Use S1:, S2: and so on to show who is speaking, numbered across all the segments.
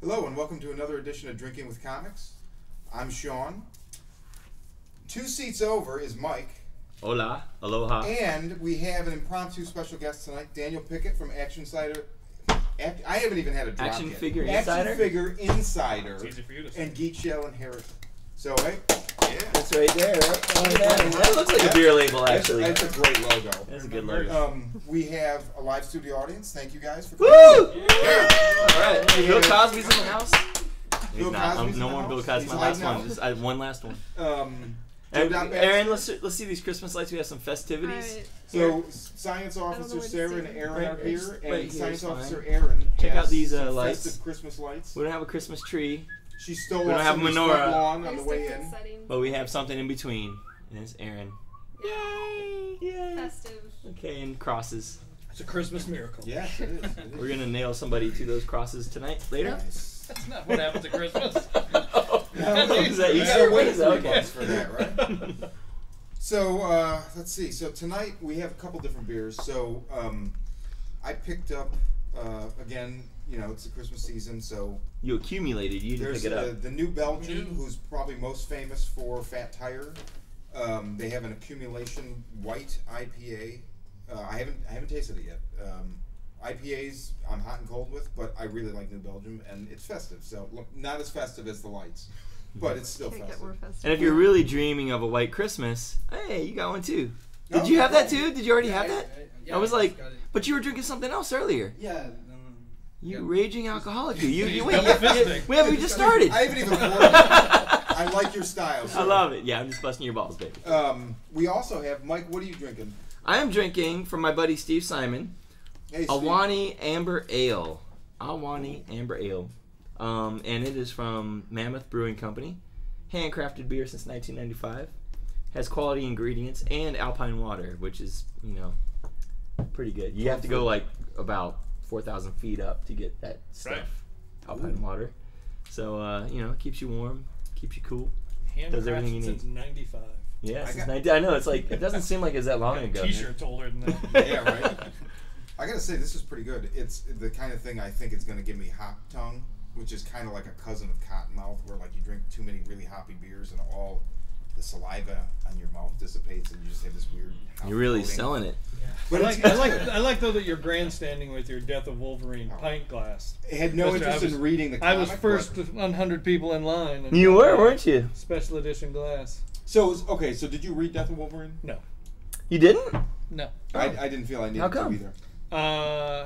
S1: Hello and welcome to another edition of Drinking with Comics. I'm Shawn. 2 seats over is Mike.
S2: Hola, aloha.
S1: And we have an impromptu special guest tonight, Daniel Pickett from Action Insider. I haven't even had a drop
S2: Action
S1: yet.
S2: Figure Insider?
S1: Action Figure Insider.
S3: It's easy for you to say.
S1: And Geek Shell and Harris. So, hey.
S2: Yeah. That's right there, right? Oh, that looks like a beer label, actually.
S1: That's a great logo.
S2: That's a good logo.
S1: We have a live studio audience. Thank you guys for
S2: Woo!
S1: coming.
S2: Yeah. All right. Bill Cosby's in the house.
S1: Bill Cosby's
S2: no
S1: in the
S2: more
S1: house?
S2: Bill Cosby.
S1: He's
S2: My last
S1: hiding
S2: one.
S1: out?
S2: Just one last one.
S1: Aaron,
S2: let's see these Christmas lights. We have some festivities.
S4: Right.
S1: So, Science Officer
S4: where to
S1: Sarah
S4: see
S1: and
S4: them.
S1: Aaron are here, and
S2: right here
S1: Science
S2: is
S1: Officer
S2: fine.
S1: Aaron
S2: Check
S1: has
S2: out these
S1: some
S2: lights.
S1: festive Christmas lights.
S2: We don't have a Christmas tree,
S1: She stole
S2: We don't
S1: off
S2: have
S1: somebody's
S2: menorah.
S1: front lawn on the
S4: There's
S1: way
S4: different
S1: in.
S4: settings.
S2: but we have something in between. And it's Aaron.
S4: Yay!
S2: Yay!
S4: Festive.
S2: Okay, and crosses.
S3: It's a Christmas miracle.
S1: Yeah, it is.
S2: We're gonna nail somebody to those crosses tonight. Later.
S1: Nice.
S3: That's not what happens at Christmas.
S2: Is that
S1: You
S2: Easter?
S1: gotta
S2: What
S1: wait
S2: is that?
S1: 3
S2: Okay.
S1: months for that, right? So, let's see. So tonight we have a couple different beers. So, I picked up, again, you know, it's the Christmas season, so
S2: You accumulated. You didn't
S1: there's
S2: pick it up.
S1: the new Belgium, who's probably most famous for Fat Tire. They have an Accumulation white IPA. I haven't tasted it yet. IPAs I'm hot and cold with, but I really like New Belgium, and it's festive. So look, not as festive as the lights, but it's still
S4: Can't get
S1: festive.
S4: more festive.
S2: And if you're really dreaming of a white Christmas, hey, you got one too. Did
S1: Oh,
S2: you have that
S1: cool.
S2: too? Did you already have that?
S5: Yeah,
S2: I was
S5: just
S2: like,
S5: got it.
S2: but you were drinking something else earlier.
S5: Yeah.
S2: You
S5: Yeah.
S2: raging alcoholic. You
S3: Double fisting.
S2: we just started.
S1: I haven't even poured it. I like your style.
S2: I
S1: sir.
S2: love it. Yeah, I'm just busting your balls, baby.
S1: We also have Mike. What are you drinking?
S2: I am drinking from my buddy Steve Simon,
S1: Hey, Steve.
S2: Awani Amber Ale. Awani Amber Ale. And it is from Mammoth Brewing Company. Handcrafted beer since 1995. Has quality ingredients and alpine water, which is, you know, pretty good. You have to go like about 4,000 feet up to get that stuff.
S3: Right.
S2: Alpine water. So, you know, it keeps you warm, keeps you cool. Does everything you
S3: Handcrafted
S2: need.
S3: since '95.
S2: Yeah, since
S1: got-
S2: 90 I know, it's like, it doesn't seem like it's that long ago. man.
S3: T-shirts older than that.
S1: Yeah, right. I gotta say, this is pretty good. It's the kind of thing I think it's gonna give me hop tongue, which is kind of like a cousin of cottonmouth, where like you drink too many really hoppy beers and all the saliva on your mouth dissipates, and you just have this weird. hop
S2: You're really
S1: coating.
S2: selling it.
S1: But
S3: I
S1: it's
S3: like though that you're grandstanding with your Death of Wolverine pint glass.
S1: I had no
S3: Mister,
S1: interest in reading the
S3: I
S1: comic.
S3: was first
S1: but-
S3: 100 people in line. And
S2: You were, weren't you?
S3: Special edition glass.
S1: So okay, so did you read Death of Wolverine?
S3: No.
S2: You didn't?
S3: No.
S1: I didn't feel I needed
S2: How
S1: to
S2: come?
S1: either.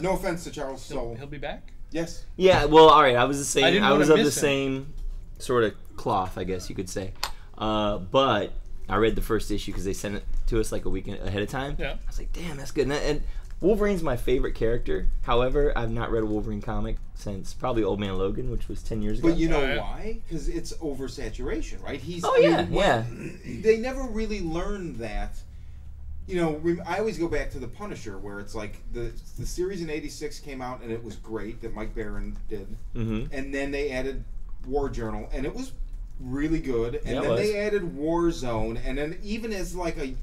S1: No offense to Charles Soule.
S3: He'll be back.
S1: Yes.
S2: Yeah, well, all right. I was the same.
S3: didn't
S2: I
S3: wanna
S2: was of the
S3: miss him.
S2: same sort of cloth, I guess you could say. But I read the first issue because they sent it to us like a week ahead of time.
S3: Yeah.
S2: I was like, damn, that's good. And Wolverine's my favorite character. However, I've not read a Wolverine comic since probably Old Man Logan, which was 10 years ago.
S1: But you know
S3: Oh, yeah.
S1: why? Because it's oversaturation, right? He's.
S2: Oh,
S1: I mean,
S2: yeah,
S1: what- They never really learned that. You know, I always go back to the Punisher, where it's like the series in '86 came out and it was great that Mike Baron did,
S2: Mm-hmm.
S1: and then they added War Journal and it was really good, and
S2: Yeah, it
S1: then
S2: was.
S1: they added War Zone, and then even as like a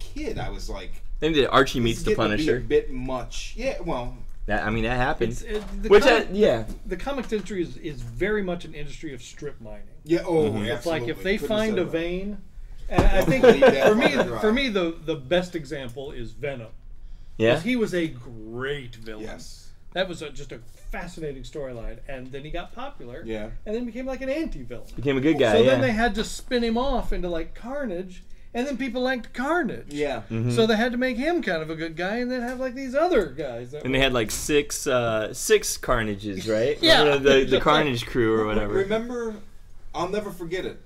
S1: kid, I was like,
S2: Then did Archie
S1: this
S2: meets
S1: is
S2: the
S1: getting to be
S2: Punisher.
S1: a bit much. Yeah, well,
S2: That that happens.
S3: The
S2: Which,
S3: the comics industry is very much an industry of strip mining.
S1: yeah. Oh,
S2: Mhm.
S3: It's like if they
S1: Couldn't have
S3: find
S1: said
S3: a
S1: that.
S3: vein, and I think
S1: Leave that
S3: for me,
S1: fucker dry.
S3: the best example is Venom.
S2: Yeah.
S3: 'Cause he was a great villain.
S1: Yes.
S3: That was just a fascinating storyline, and then he got popular.
S1: Yeah.
S3: And then became like an anti-villain.
S2: Became a good guy,
S3: So
S2: yeah.
S3: then they had to spin him off into like Carnage, and then people liked Carnage.
S1: Yeah.
S2: Mhm.
S3: So they had to make him kind of a good guy, and then have like these other guys. That
S2: And they had like six Carnages, right?
S3: Yeah.
S2: Remember the Carnage crew or whatever.
S1: Remember, I'll never forget it.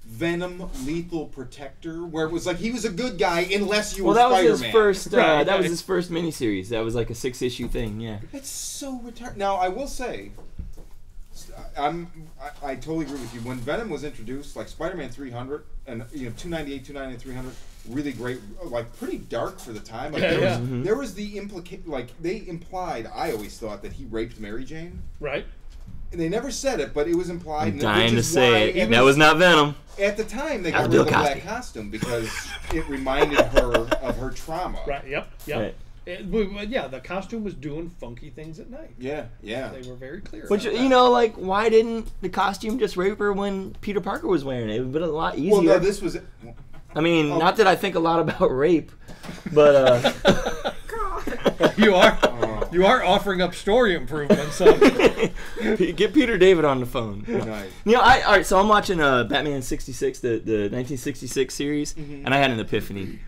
S1: Venom Lethal Protector, where it was like he was a good guy unless you
S2: Well,
S1: were
S2: that was
S1: Spider-Man.
S2: his first.
S3: Right,
S2: that was
S3: right.
S2: his first miniseries. That was like a 6-issue thing. Yeah.
S1: It's so retarded. Now, I will say, I totally agree with you. When Venom was introduced, like Spider-Man 300 and 298, 299, 300, really great, like pretty dark for the time. Like,
S3: Yeah,
S1: there was the they implied. I always thought that he raped Mary Jane.
S3: Right.
S1: And they never said it, but it was implied.
S2: I'm dying
S1: which
S2: to
S1: is
S2: say
S1: why
S2: it. That was not Venom.
S1: At the time, they
S2: That
S1: got
S2: was
S1: rid of the
S2: Bill
S1: black
S2: Cosby.
S1: costume because it reminded her of her trauma.
S3: Right. Yep. Yep.
S2: Right.
S3: Yeah, the costume was doing funky things at night.
S1: Yeah.
S3: They were very clear.
S2: But
S3: about
S2: you know, like, why didn't the costume just rape her when Peter Parker was wearing it? It would have been a lot easier.
S1: Well, no, this was.
S2: I mean, not that I think a lot about rape, but
S3: you are offering up story improvements. So.
S2: Get Peter David on the phone.
S1: Nice.
S2: You know, all right. So I'm watching Batman '66, the 1966 series, and I had an epiphany.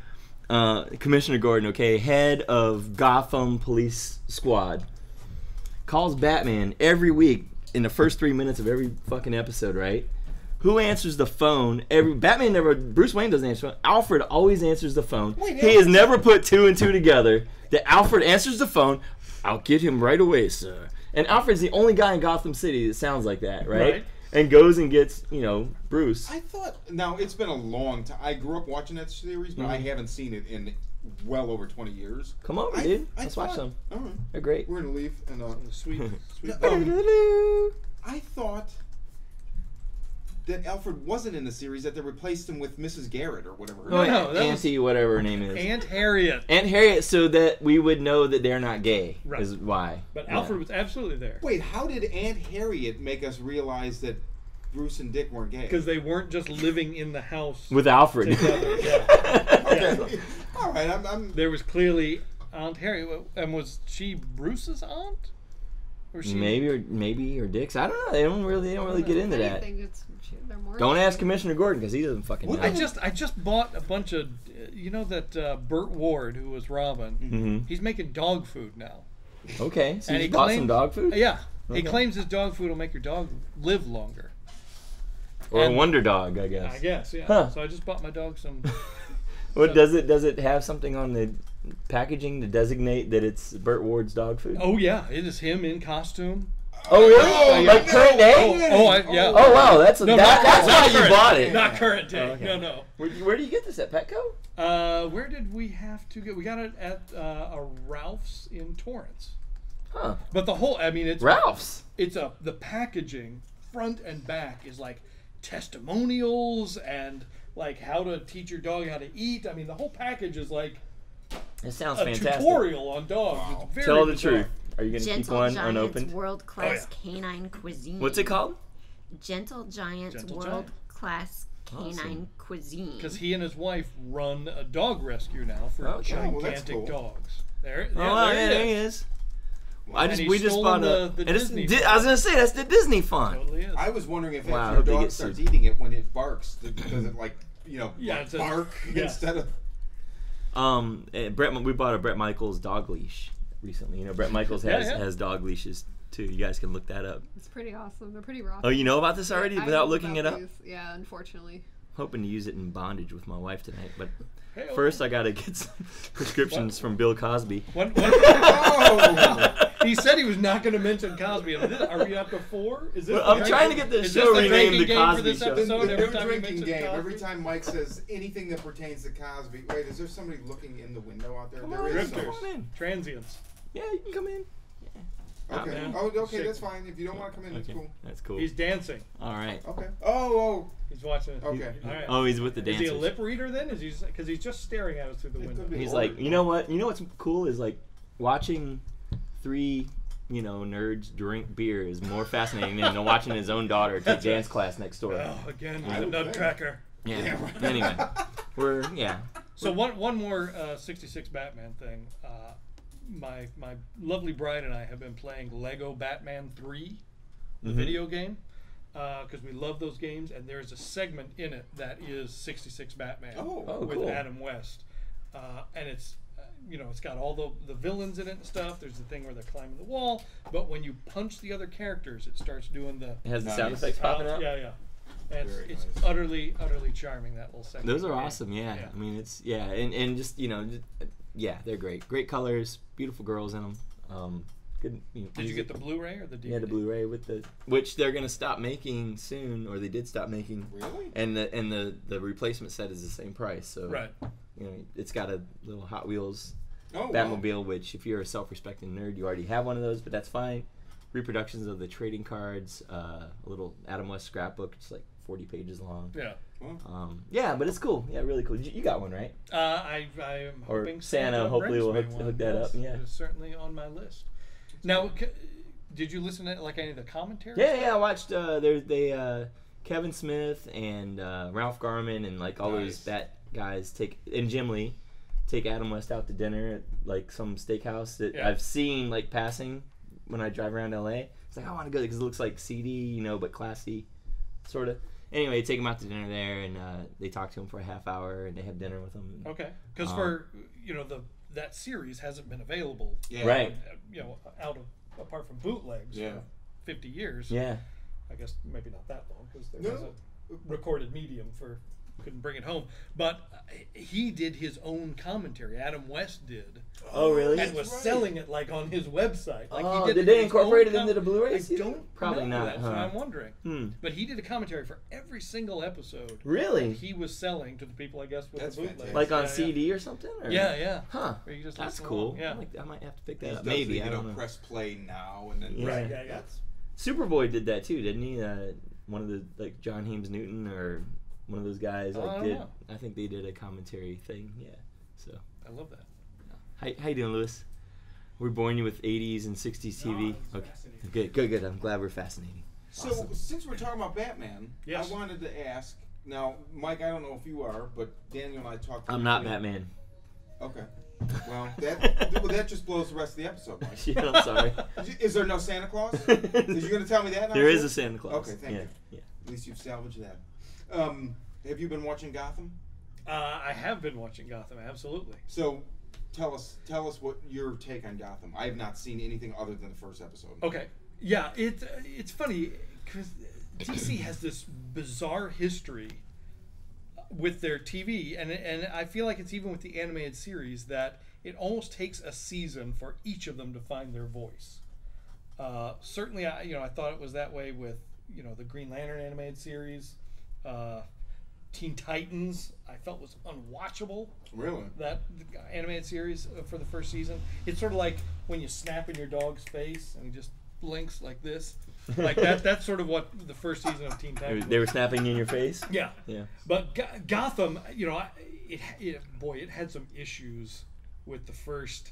S2: Commissioner Gordon, okay, head of Gotham Police Squad, calls Batman every week in the first 3 minutes of every fucking episode, right? Who answers the phone? Bruce Wayne doesn't answer the phone. Alfred always answers the phone. He has never put two and two together that Alfred answers the phone. I'll get him right away, sir. And Alfred's the only guy in Gotham City that sounds like that, right? And goes and gets, Bruce.
S1: I thought, now it's been a long time. I grew up watching that series, but I haven't seen it in well over 20 years.
S2: Come over, dude. Let's watch them.
S1: All right.
S2: They're great.
S1: We're going to leave. And,
S3: Sweet.
S1: I thought that Alfred wasn't in the series, that they replaced him with Mrs. Garrett or whatever.
S3: No, that was
S2: Auntie, whatever her name is.
S3: Aunt Harriet.
S2: Aunt Harriet, so that we would know that they're not gay,
S3: Right.
S2: is why.
S3: But Alfred was absolutely there.
S1: Wait, how did Aunt Harriet make us realize that Bruce and Dick weren't gay?
S3: Because they weren't just living in the house
S2: With Alfred.
S3: together. Yeah.
S1: Okay. All right, I'm
S3: There was clearly Aunt Harriet. And was she Bruce's aunt? Or she...
S2: Maybe or Dick's. I don't know. They don't really get into that.
S4: They're more
S2: Don't ask Commissioner Gordon because he doesn't fucking know.
S3: I just bought a bunch of that Burt Ward, who was Robin. He's making dog food now.
S2: Okay, so
S3: And
S2: you
S3: he
S2: bought
S3: claims-
S2: some dog food?
S3: Yeah, he
S2: Okay.
S3: claims his dog food will make your dog live longer.
S2: Or
S3: And-
S2: a wonder dog, I guess.
S3: I guess, yeah.
S2: Huh.
S3: So I just bought my dog some.
S2: What does it have something on the packaging to designate that it's Burt Ward's dog food?
S3: Oh yeah, it is him in costume.
S2: Oh, really?
S3: yeah.
S2: Like current day?
S3: Yeah.
S2: Oh wow, that's
S3: No,
S2: that's
S3: not
S2: why you
S3: current.
S2: bought it.
S3: Not current day.
S2: Oh, okay.
S3: No.
S2: Where do you get this at Petco?
S3: Where did we have to get? We got it at a Ralph's in Torrance.
S2: Huh?
S3: But the whole, it's
S2: Ralph's.
S3: the packaging front and back is like testimonials and like how to teach your dog how to eat. I mean, the whole package is like
S2: It sounds
S3: a
S2: fantastic.
S3: tutorial on dogs. It's very
S2: Tell the
S3: bizarre.
S2: truth. Are you gonna keep
S5: Gentle
S2: one
S5: Giant's
S2: unopened?
S5: world-class canine cuisine.
S2: What's it called?
S5: Gentle Giant's
S3: Gentle Giant.
S5: world-class canine
S2: Awesome.
S5: cuisine.
S3: Because he and his wife run a dog rescue now for
S2: Okay.
S3: gigantic
S1: Well, that's cool.
S3: dogs. There,
S2: Oh, wow,
S3: there
S2: there
S3: he
S2: he
S3: is.
S2: is.
S3: And
S2: We
S3: he's
S2: just
S3: stolen
S2: bought a.
S3: the
S2: and it's
S3: Disney
S2: I was gonna say that's the Disney font.
S3: Totally is.
S1: I was wondering if
S2: Wow, I
S1: after
S2: hope
S1: your
S2: they
S1: dog
S2: get
S1: starts
S2: sued.
S1: eating it when it barks, does it
S3: Yeah, it's a-
S1: bark
S3: yeah.
S1: instead of...
S2: We bought a Bret Michaels dog leash recently. Bret Michaels has dog leashes too. You guys can look that up.
S4: It's pretty awesome. They're pretty rough.
S2: Oh, you know about this already
S4: I
S2: without
S4: know
S2: looking it
S4: about
S2: up?
S4: these. Yeah, unfortunately.
S2: Hoping to use it in bondage with my wife tonight, but
S3: Hey-o.
S2: first I gotta get some prescriptions from Bill Cosby.
S3: He said he was not going to mention Cosby. Are we up to 4? Is this
S2: Well, I'm
S3: the
S2: trying to
S3: drinking-
S2: get this
S3: is
S2: show
S3: the
S2: renamed
S3: drinking
S2: the
S3: game for
S2: Cosby
S3: this
S2: Show.
S3: episode?
S1: The
S3: Every time we
S1: drinking
S3: mention
S1: game.
S3: Cosby?
S1: Every time Mike says anything that pertains to Cosby. Wait, is there somebody looking in the window out there?
S2: Come
S1: There
S2: on,
S1: is.
S2: come
S3: Drifters.
S2: on in.
S3: Transients.
S2: Yeah, you can come in.
S1: Okay.
S3: man.
S1: Oh, okay,
S3: Shake.
S1: that's fine. If you don't want to come in, that's
S2: Okay,
S1: cool.
S2: that's cool.
S3: He's dancing.
S2: All right.
S1: Okay. Oh,
S3: He's watching it.
S1: Okay.
S3: All right.
S2: Oh, he's with the
S3: Is he a
S2: dancers.
S3: lip reader then? Is he? Because he's just staring at us through the
S1: It
S3: window.
S1: could be.
S2: He's like, you know what? You know what's cool is like watching 3, nerds drink beer is more fascinating than watching his own daughter take dance class next door.
S3: Oh, again,
S1: I
S3: the
S1: don't
S3: nutcracker.
S2: Yeah. Anyway, we're.
S3: So one more 66 Batman thing. My lovely bride and I have been playing Lego Batman 3, the video game, because we love those games. And there's a segment in it that is 66 Batman
S1: Oh,
S3: with
S2: cool.
S3: Adam West, and it's it's got all the villains in it and stuff. There's the thing where they're climbing the wall, but when you punch the other characters, it starts doing the
S2: It has the
S1: Nice.
S2: sound effects popping out.
S3: yeah. And
S1: Very
S3: it's
S1: nice.
S3: utterly charming, that little segment.
S2: Those are
S3: of the game.
S2: awesome. Yeah.
S3: Yeah.
S2: I mean, it's and just they're great. Great colors, beautiful girls in them. Good.
S3: Did you get the Blu-ray or the DVD?
S2: Yeah, the Blu-ray which they're gonna stop making soon, or they did stop making.
S1: Really?
S2: And the replacement set is the same price. So
S3: Right.
S2: it's got a little Hot Wheels
S1: Oh, wow.
S2: Batmobile, which if you're a self-respecting nerd, you already have one of those, but that's fine. Reproductions of the trading cards, a little Adam West scrapbook, it's like 40 pages long.
S3: Yeah.
S2: Yeah, but it's cool. Yeah, really cool. You got one, right?
S3: I am
S2: Or
S3: hoping
S2: Santa hopefully will
S3: brings me
S2: hook
S3: one.
S2: that up. Yeah.
S3: It is certainly on my list. Now, did you listen to like any of the commentary?
S2: Yeah, I watched. Kevin Smith and Ralph Garman and like all those Bat guys and Jim Lee take Adam West out to dinner at like some steakhouse that I've seen like passing when I drive around LA. It's like I want to go because it looks like seedy, but classy, sort of. Anyway, take him out to dinner there, and they talk to him for a half hour, and they have dinner with him.
S3: Okay, because that series hasn't been available,
S2: right?
S3: Apart from bootlegs, for 50 years.
S2: Yeah,
S3: I guess maybe not that long because there was a recorded medium couldn't bring it home. But he did his own commentary. Adam West did.
S2: Oh, really?
S3: And was selling it like on his website. Like
S2: did they incorporate it into the Blu-ray?
S3: I don't
S2: Probably
S3: know.
S2: not.
S3: That's what I'm wondering. But he did a commentary for every single episode.
S2: Really?
S3: That he was selling to the people, I guess, with the bootleg.
S2: Like on CD or something? Or?
S3: Yeah.
S2: Huh. That's cool.
S3: Yeah.
S2: I might have to pick that up. Maybe. I don't know.
S1: Press play now and then.
S3: Yeah.
S2: Superboy did that too, didn't he? One of the John Hames Newton or one of those guys I think they did a commentary thing. Yeah. So
S3: I love that.
S2: How you doing, Lewis? We're boring you with 80s and 60s TV. Okay. Good. I'm glad we're fascinating.
S1: So since we're talking about Batman, I wanted to ask. Now, Mike, I don't know if you are, but Daniel and I talked.
S2: I'm not Batman.
S1: Okay. Well, that just blows the rest of the episode, Mike.
S2: Yeah, I'm sorry.
S1: Is there no Santa Claus? Is you going to tell me that now?
S2: There is a Santa Claus.
S1: Okay, thank you.
S2: Yeah.
S1: At least you've salvaged that. Have you been watching Gotham?
S3: I have been watching Gotham, absolutely.
S1: So, tell us what your take on Gotham. I have not seen anything other than the first episode.
S3: Okay. Yeah, it's funny because DC has this bizarre history with their TV, and I feel like it's even with the animated series that it almost takes a season for each of them to find their voice. Certainly, I thought it was that way with the Green Lantern animated series. Teen Titans, I felt was unwatchable.
S1: Really?
S3: That animated series for the first season. It's sort of like when you snap in your dog's face and he just blinks like this. Like that. That's sort of what the first season of Teen Titans was.
S2: They were snapping in your face?
S3: Yeah.
S2: Yeah.
S3: But Gotham, it had some issues with the first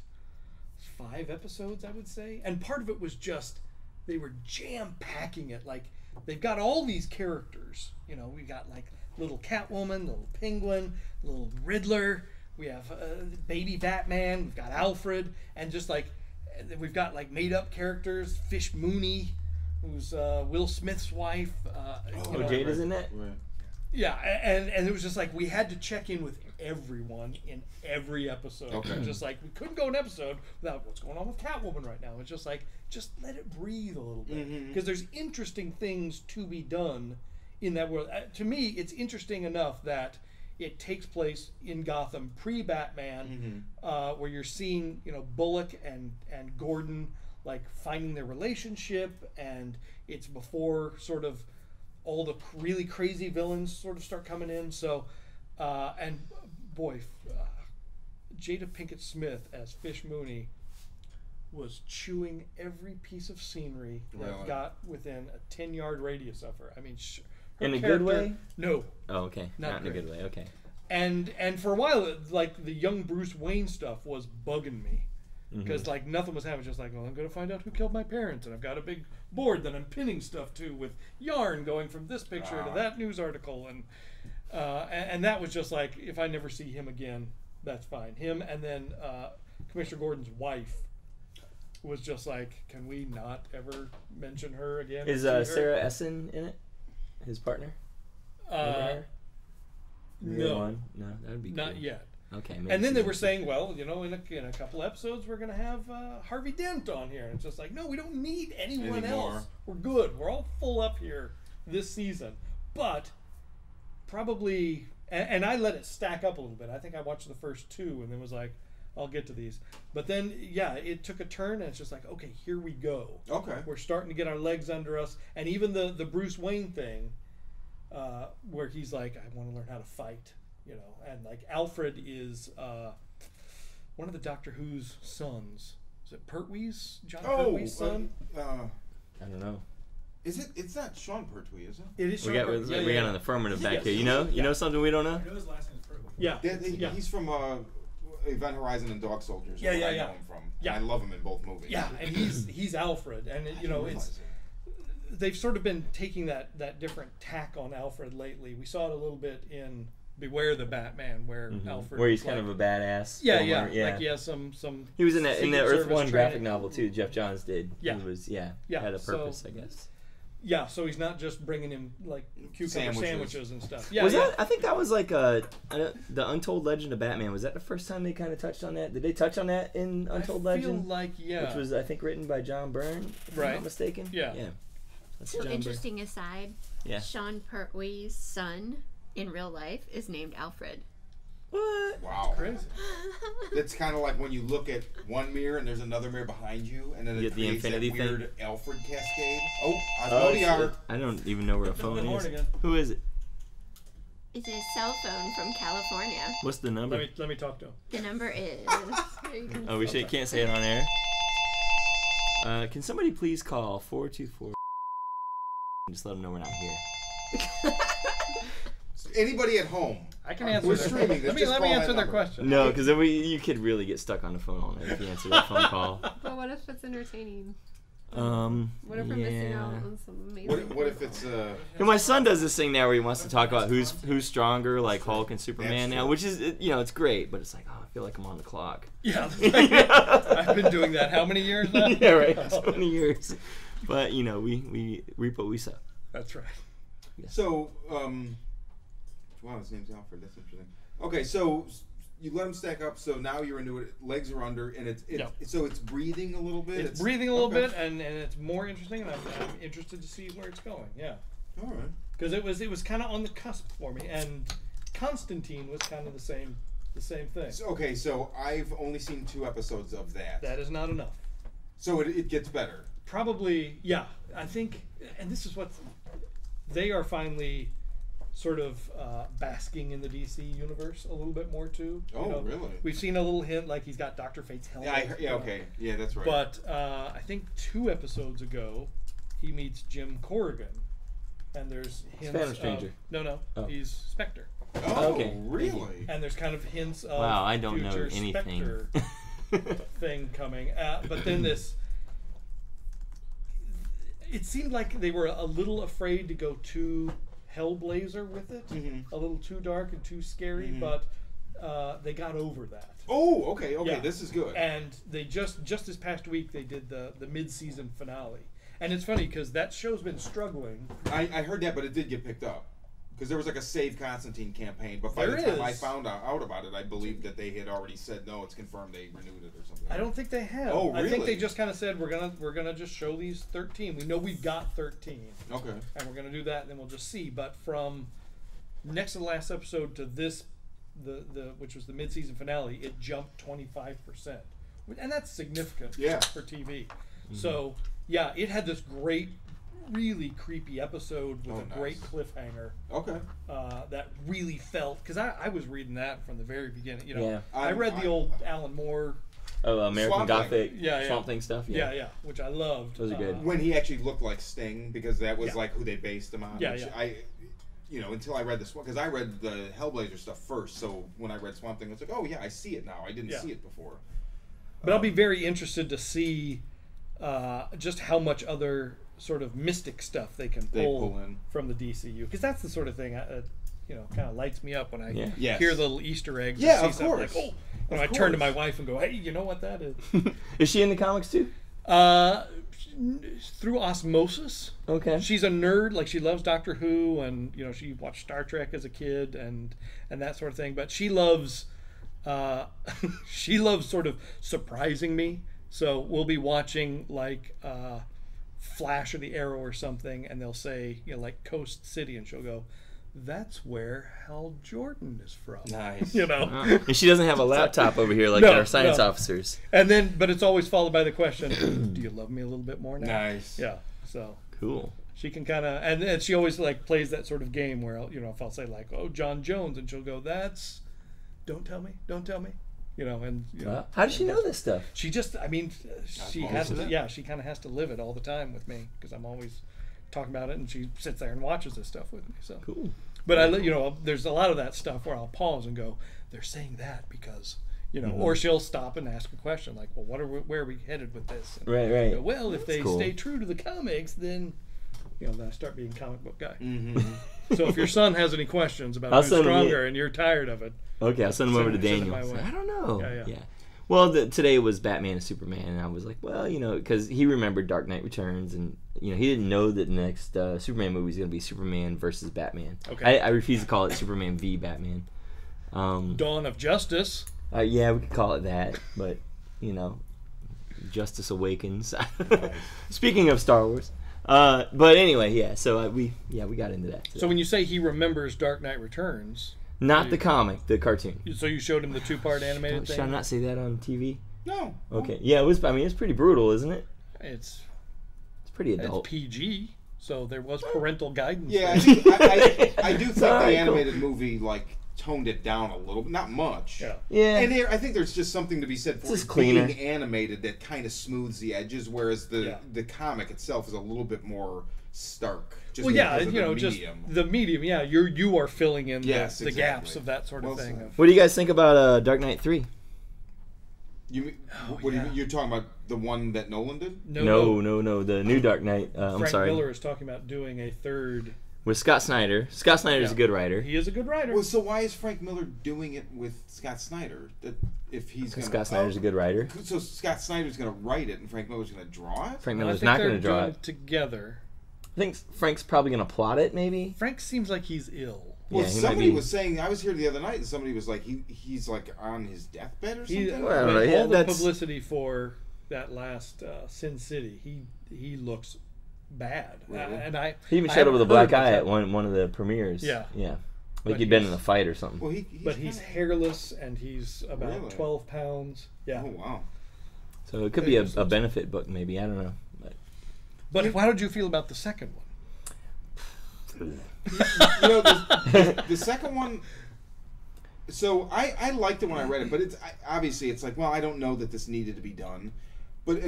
S3: 5 episodes, I would say. And part of it was just they were jam-packing it. Like, they've got all these characters. We got like little Catwoman, little Penguin, little Riddler. We have baby Batman. We've got Alfred, and just like we've got like made-up characters. Fish Mooney, who's Will Smith's wife.
S2: Jada's in that.
S1: Right.
S3: Yeah, and it was just like we had to check in with everyone in every episode.
S1: Okay.
S3: Just like we couldn't go an episode without what's going on with Catwoman right now. It's just like just let it breathe a little bit because there's interesting things to be done in that world. To me, it's interesting enough that it takes place in Gotham pre-Batman, where you're seeing Bullock and Gordon like finding their relationship, and it's before sort of all the really crazy villains sort of start coming in. So, and boy, Jada Pinkett Smith as Fish Mooney was chewing every piece of scenery that got within a 10-yard radius of her. I mean, her
S2: in a good way?
S3: No.
S2: Oh, okay. Not in a good way. Okay.
S3: And for a while, like the young Bruce Wayne stuff was bugging me. Because like nothing was happening, just like, well, I'm going to find out who killed my parents, and I've got a big board that I'm pinning stuff to with yarn going from this picture to that news article, and that was just like, if I never see him again, that's fine. Him and then Commissioner Gordon's wife was just like, can we not ever mention her again?
S2: Is Sarah Essen in it? His partner?
S3: No,
S2: that'd be
S3: not
S2: cool.
S3: yet.
S2: Okay,
S3: and then they were saying, well, in a couple episodes, we're going to have Harvey Dent on here. And it's just like, no, we don't need anyone else. We're good. We're all full up here this season. But probably, and I let it stack up a little bit. I think I watched the first 2 and then was like, I'll get to these. But then, it took a turn, and it's just like, okay, here we go.
S1: Okay.
S3: We're starting to get our legs under us. And even the Bruce Wayne thing, where he's like, I want to learn how to fight. And like Alfred is one of the Doctor Who's sons. Is it Pertwee's? John Pertwee's son?
S2: I don't know.
S1: Is it? It's not Shawn Pertwee, is it?
S3: It is.
S2: We got an affirmative back here. You know something we don't know?
S6: I know his last name is Pertwee.
S3: Yeah.
S1: He's from Event Horizon and Dog Soldiers.
S3: Yeah,
S1: where
S3: yeah,
S1: I
S3: yeah.
S1: know him from.
S3: Yeah.
S1: And I love him in both movies.
S3: Yeah, and he's Alfred, and they've sort of been taking that different tack on Alfred lately. We saw it a little bit in Beware the Batman, where Alfred,
S2: where he's kind of a badass.
S3: Yeah,
S2: former,
S3: yeah, like he has some.
S2: He was in the
S3: Secret
S2: Earth
S3: Service
S2: One
S3: training.
S2: graphic novel too. Jeff Johns did.
S3: Yeah.
S2: He was
S3: Yeah,
S2: had a purpose,
S3: so-
S2: I guess.
S3: Yeah, so he's not just bringing him like cucumber sandwiches and stuff. Yeah,
S2: Was
S3: yeah.
S2: that? I think that was like the Untold Legend of Batman. Was that the first time they kind of touched on that? Did they touch on that in Untold
S3: I feel
S2: Legend?
S3: like
S2: Which was I think written by John Byrne, if I'm
S3: Right.
S2: not mistaken.
S3: Yeah.
S2: Yeah. That's
S5: So
S2: John
S5: interesting aside,
S2: Yeah.
S5: Shawn Pertwee's son in real life is named Alfred.
S2: What?
S1: Wow.
S3: Crazy.
S1: It's kind of like when you look at one mirror and there's another mirror behind you, and then
S2: You
S1: it
S2: get the
S1: creates that
S2: infinity thing?
S1: weird Alfred cascade. Oh,
S2: Oh,
S1: Osmodiar.
S2: shit. I don't even know where a phone
S3: the horn
S2: is.
S3: again.
S2: Who is it?
S5: It's a cell phone from California.
S2: What's the number?
S3: Let me talk to him.
S5: The number is
S2: Oh, we can't say it on air. Can somebody please call 424? Just let them know we're not here.
S1: Anybody at home?
S3: I can answer.
S1: We're
S3: their-
S1: streaming.
S3: Let me
S1: Just call
S3: answer
S1: that
S3: their
S1: number.
S3: question.
S2: No, because you could really get stuck on the phone all night if you answer that phone call.
S4: But what if it's entertaining?
S2: What
S4: What if we're missing out on some amazing?
S1: What if it's
S2: My son does this thing now where he wants to talk about who's stronger, like Hulk and Superman
S1: That's
S2: now,
S1: true.
S2: which is it's great, but it's like I feel like I'm on the clock.
S3: Yeah, I've been doing that how many years now?
S2: Yeah, right. So many years, but we reap what we sow.
S3: That's right.
S1: so? Wow, his name's Alfred. That's interesting. Okay, so you let him stack up. So now you're into it. Legs are under, and so it's breathing a little bit.
S3: It's breathing a little bit, and it's more interesting, and I'm interested to see where it's going. Yeah,
S1: All right.
S3: because it was kind of on the cusp for me, and Constantine was kind of the same thing.
S1: Okay, so I've only seen 2 episodes of that.
S3: That is not enough.
S1: So it gets better.
S3: Probably, yeah. I think, and this is what they are finally sort of basking in the DC universe a little bit more too.
S1: Oh, really?
S3: We've seen a little hint, like he's got Dr. Fate's helmet.
S1: Yeah, okay. Yeah, that's right.
S3: But I think 2 episodes ago, he meets Jim Corrigan, and there's hints.
S2: Phantom Stranger.
S3: No,
S2: Oh.
S3: he's Spectre,
S1: oh,
S2: okay.
S1: really?
S3: and there's kind of hints of
S2: Wow, I don't know
S3: future
S2: anything.
S3: Spectre thing coming. But then this. It seemed like they were a little afraid to go too Hellblazer with it, a little too dark and too scary, but they got over that.
S1: Oh, okay.
S3: Yeah.
S1: This is good.
S3: And they just this past week they did the mid-season finale, and it's funny because that show's been struggling.
S1: I heard that, but it did get picked up. Because there was like a Save Constantine campaign, but by
S3: There
S1: the time
S3: is.
S1: I found out about it, I believed that they had already said no, it's confirmed they renewed it or something.
S3: I don't think they have.
S1: Oh,
S3: I think they
S1: really?
S3: just kind of said we're gonna just show these 13. We know we've got 13,
S1: Okay.
S3: and we're gonna do that, and then we'll just see. But from next to the last episode to this, the which was the mid-season finale, it jumped 25%, and that's significant
S1: Yeah.
S3: for TV. So yeah, it had this great, really creepy episode with
S1: Oh,
S3: a
S1: nice.
S3: great cliffhanger.
S1: Okay.
S3: That really felt, because I was reading that from the very beginning.
S2: Yeah.
S3: I read the old Alan Moore.
S2: Oh, American
S1: Swamp Thing.
S2: Gothic,
S3: Yeah.
S2: Swamp Thing stuff.
S3: Yeah, which I loved.
S2: Those are good.
S1: When he actually looked like Sting, because that was
S3: Yeah.
S1: like who they based him on.
S3: Yeah,
S1: which
S3: yeah.
S1: until I read this one, because I read the Hellblazer stuff first, so when I read Swamp Thing, I was like, oh yeah, I see it now. I didn't
S3: Yeah.
S1: see it before.
S3: But I'll be very interested to see just how much other sort of mystic stuff they can
S1: They
S3: pull,
S1: pull in.
S3: from the DCU, because that's the sort of thing kind of lights me up when I
S2: Yeah.
S1: Yes.
S3: hear the little Easter eggs.
S1: Yeah,
S3: and see
S1: of
S3: something
S1: course.
S3: Like,
S1: Of
S3: I turn to my
S1: course.
S3: wife and go, "Hey, you know what that is?"
S2: Is she in the comics too?
S3: Through osmosis.
S2: Okay.
S3: She's a nerd, like she loves Doctor Who, and she watched Star Trek as a kid and that sort of thing. But she loves she loves sort of surprising me. So we'll be watching like Flash or the Arrow or something, and they'll say like Coast City, and she'll go, "That's where Hal Jordan is from."
S1: Nice.
S2: And she doesn't have a laptop over here like
S3: No,
S2: our science
S3: no.
S2: officers.
S3: And then, but it's always followed by the question, "Do you love me a little bit more now?"
S1: Nice.
S3: Yeah. So
S2: Cool.
S3: she can kind of, and she always like plays that sort of game where if I'll say like, "Oh, John Jones," and she'll go, "That's, don't tell me," and
S2: Wow. How does she know this stuff?
S3: She just, she has to,
S1: Osmosis.
S3: yeah, she kind of has to live it all the time with me because I'm always talking about it, and she sits there and watches this stuff with me. So
S2: Cool.
S3: But there's a lot of that stuff where I'll pause and go, they're saying that because, or she'll stop and ask a question like, well, where are we headed with this? And
S2: Right.
S3: I go, well, if they
S2: cool.
S3: stay true to the comics, then, then I start being a comic book guy.
S1: Mm-hmm.
S3: So if your son has any questions about
S2: I'll
S3: who's
S2: send him
S3: stronger and you're tired of it,
S2: Okay, I'll send them over to
S3: Send 'em
S2: Daniel.
S3: my way.
S2: I don't know.
S3: Yeah.
S2: Well, today was Batman and Superman, and I was like, well, because he remembered Dark Knight Returns, and he didn't know that the next Superman movie is going to be Superman versus Batman.
S3: Okay.
S2: I refuse to call it Superman v Batman.
S3: Dawn of Justice.
S2: Yeah, we could call it that, but Justice Awakens. Speaking of Star Wars, but anyway, yeah. So we got into that today.
S3: So when you say he remembers Dark Knight Returns,
S2: Not the comic, the cartoon.
S3: so you showed him the 2-part animated
S2: Should I
S3: thing?
S2: not say that on TV?
S1: No.
S2: Okay. Yeah, it was. I mean, it's pretty brutal, isn't it?
S3: It's
S2: Pretty adult.
S3: PG, so there was parental guidance.
S1: Yeah, I,
S3: there.
S1: think, I do think the
S2: Alright,
S1: animated movie toned it down a little, but not much.
S3: Yeah.
S2: Yeah.
S1: And I think there's just something to be said for
S2: Just
S1: it
S2: cleaner.
S1: being animated that kind of smooths the edges, whereas the comic itself is a little bit more stark. Just
S3: Well, yeah,
S1: because of the
S3: just
S1: medium.
S3: the medium. Yeah, you are filling in
S1: Yes,
S3: the
S1: exactly.
S3: gaps of that sort of
S1: Well
S3: thing.
S1: said.
S2: What do you guys think about Dark Knight 3?
S1: You're talking about the one that Nolan did?
S2: No, the new Dark Knight. I'm
S3: Frank
S2: sorry.
S3: Miller is talking about doing a third.
S2: With Scott Snyder. Scott Snyder's a good writer.
S3: He is a good writer.
S1: Well, so why is Frank Miller doing it with Scott Snyder? If he's
S2: Because
S1: gonna,
S2: Scott Snyder's a good writer.
S1: So Scott Snyder's going to write it, and Frank Miller's going to draw it.
S2: Frank
S3: No, I
S2: Miller's
S3: think
S2: not
S3: they're
S2: going to draw
S3: doing
S2: it.
S3: together.
S2: I think Frank's probably going to plot it, maybe.
S3: Frank seems like he's ill.
S1: Well,
S2: Yeah, he might
S1: somebody
S2: be-
S1: was saying, I was here the other night, and somebody was like, he's like on his deathbed or something.
S2: Well, I don't know.
S3: With
S2: Yeah,
S3: all the
S2: that's-
S3: publicity for that last Sin City, he looks bad.
S1: Really?
S3: And I
S2: He even
S3: I
S2: showed up with a black
S3: haven't heard
S2: eye
S3: about
S2: at one of the premieres.
S3: Yeah.
S2: Like
S3: But
S2: he'd been
S3: he's-
S2: in a fight or something.
S1: Well,
S3: But he's
S1: kinda-
S3: hairless and he's about
S1: Really?
S3: 12 pounds. Yeah.
S1: Oh wow.
S2: So it could be a benefit book, maybe. I don't know.
S3: But how did you feel about the second one?
S1: The second one. So I liked it when I read it, but obviously it's like, well, I don't know that this needed to be done. But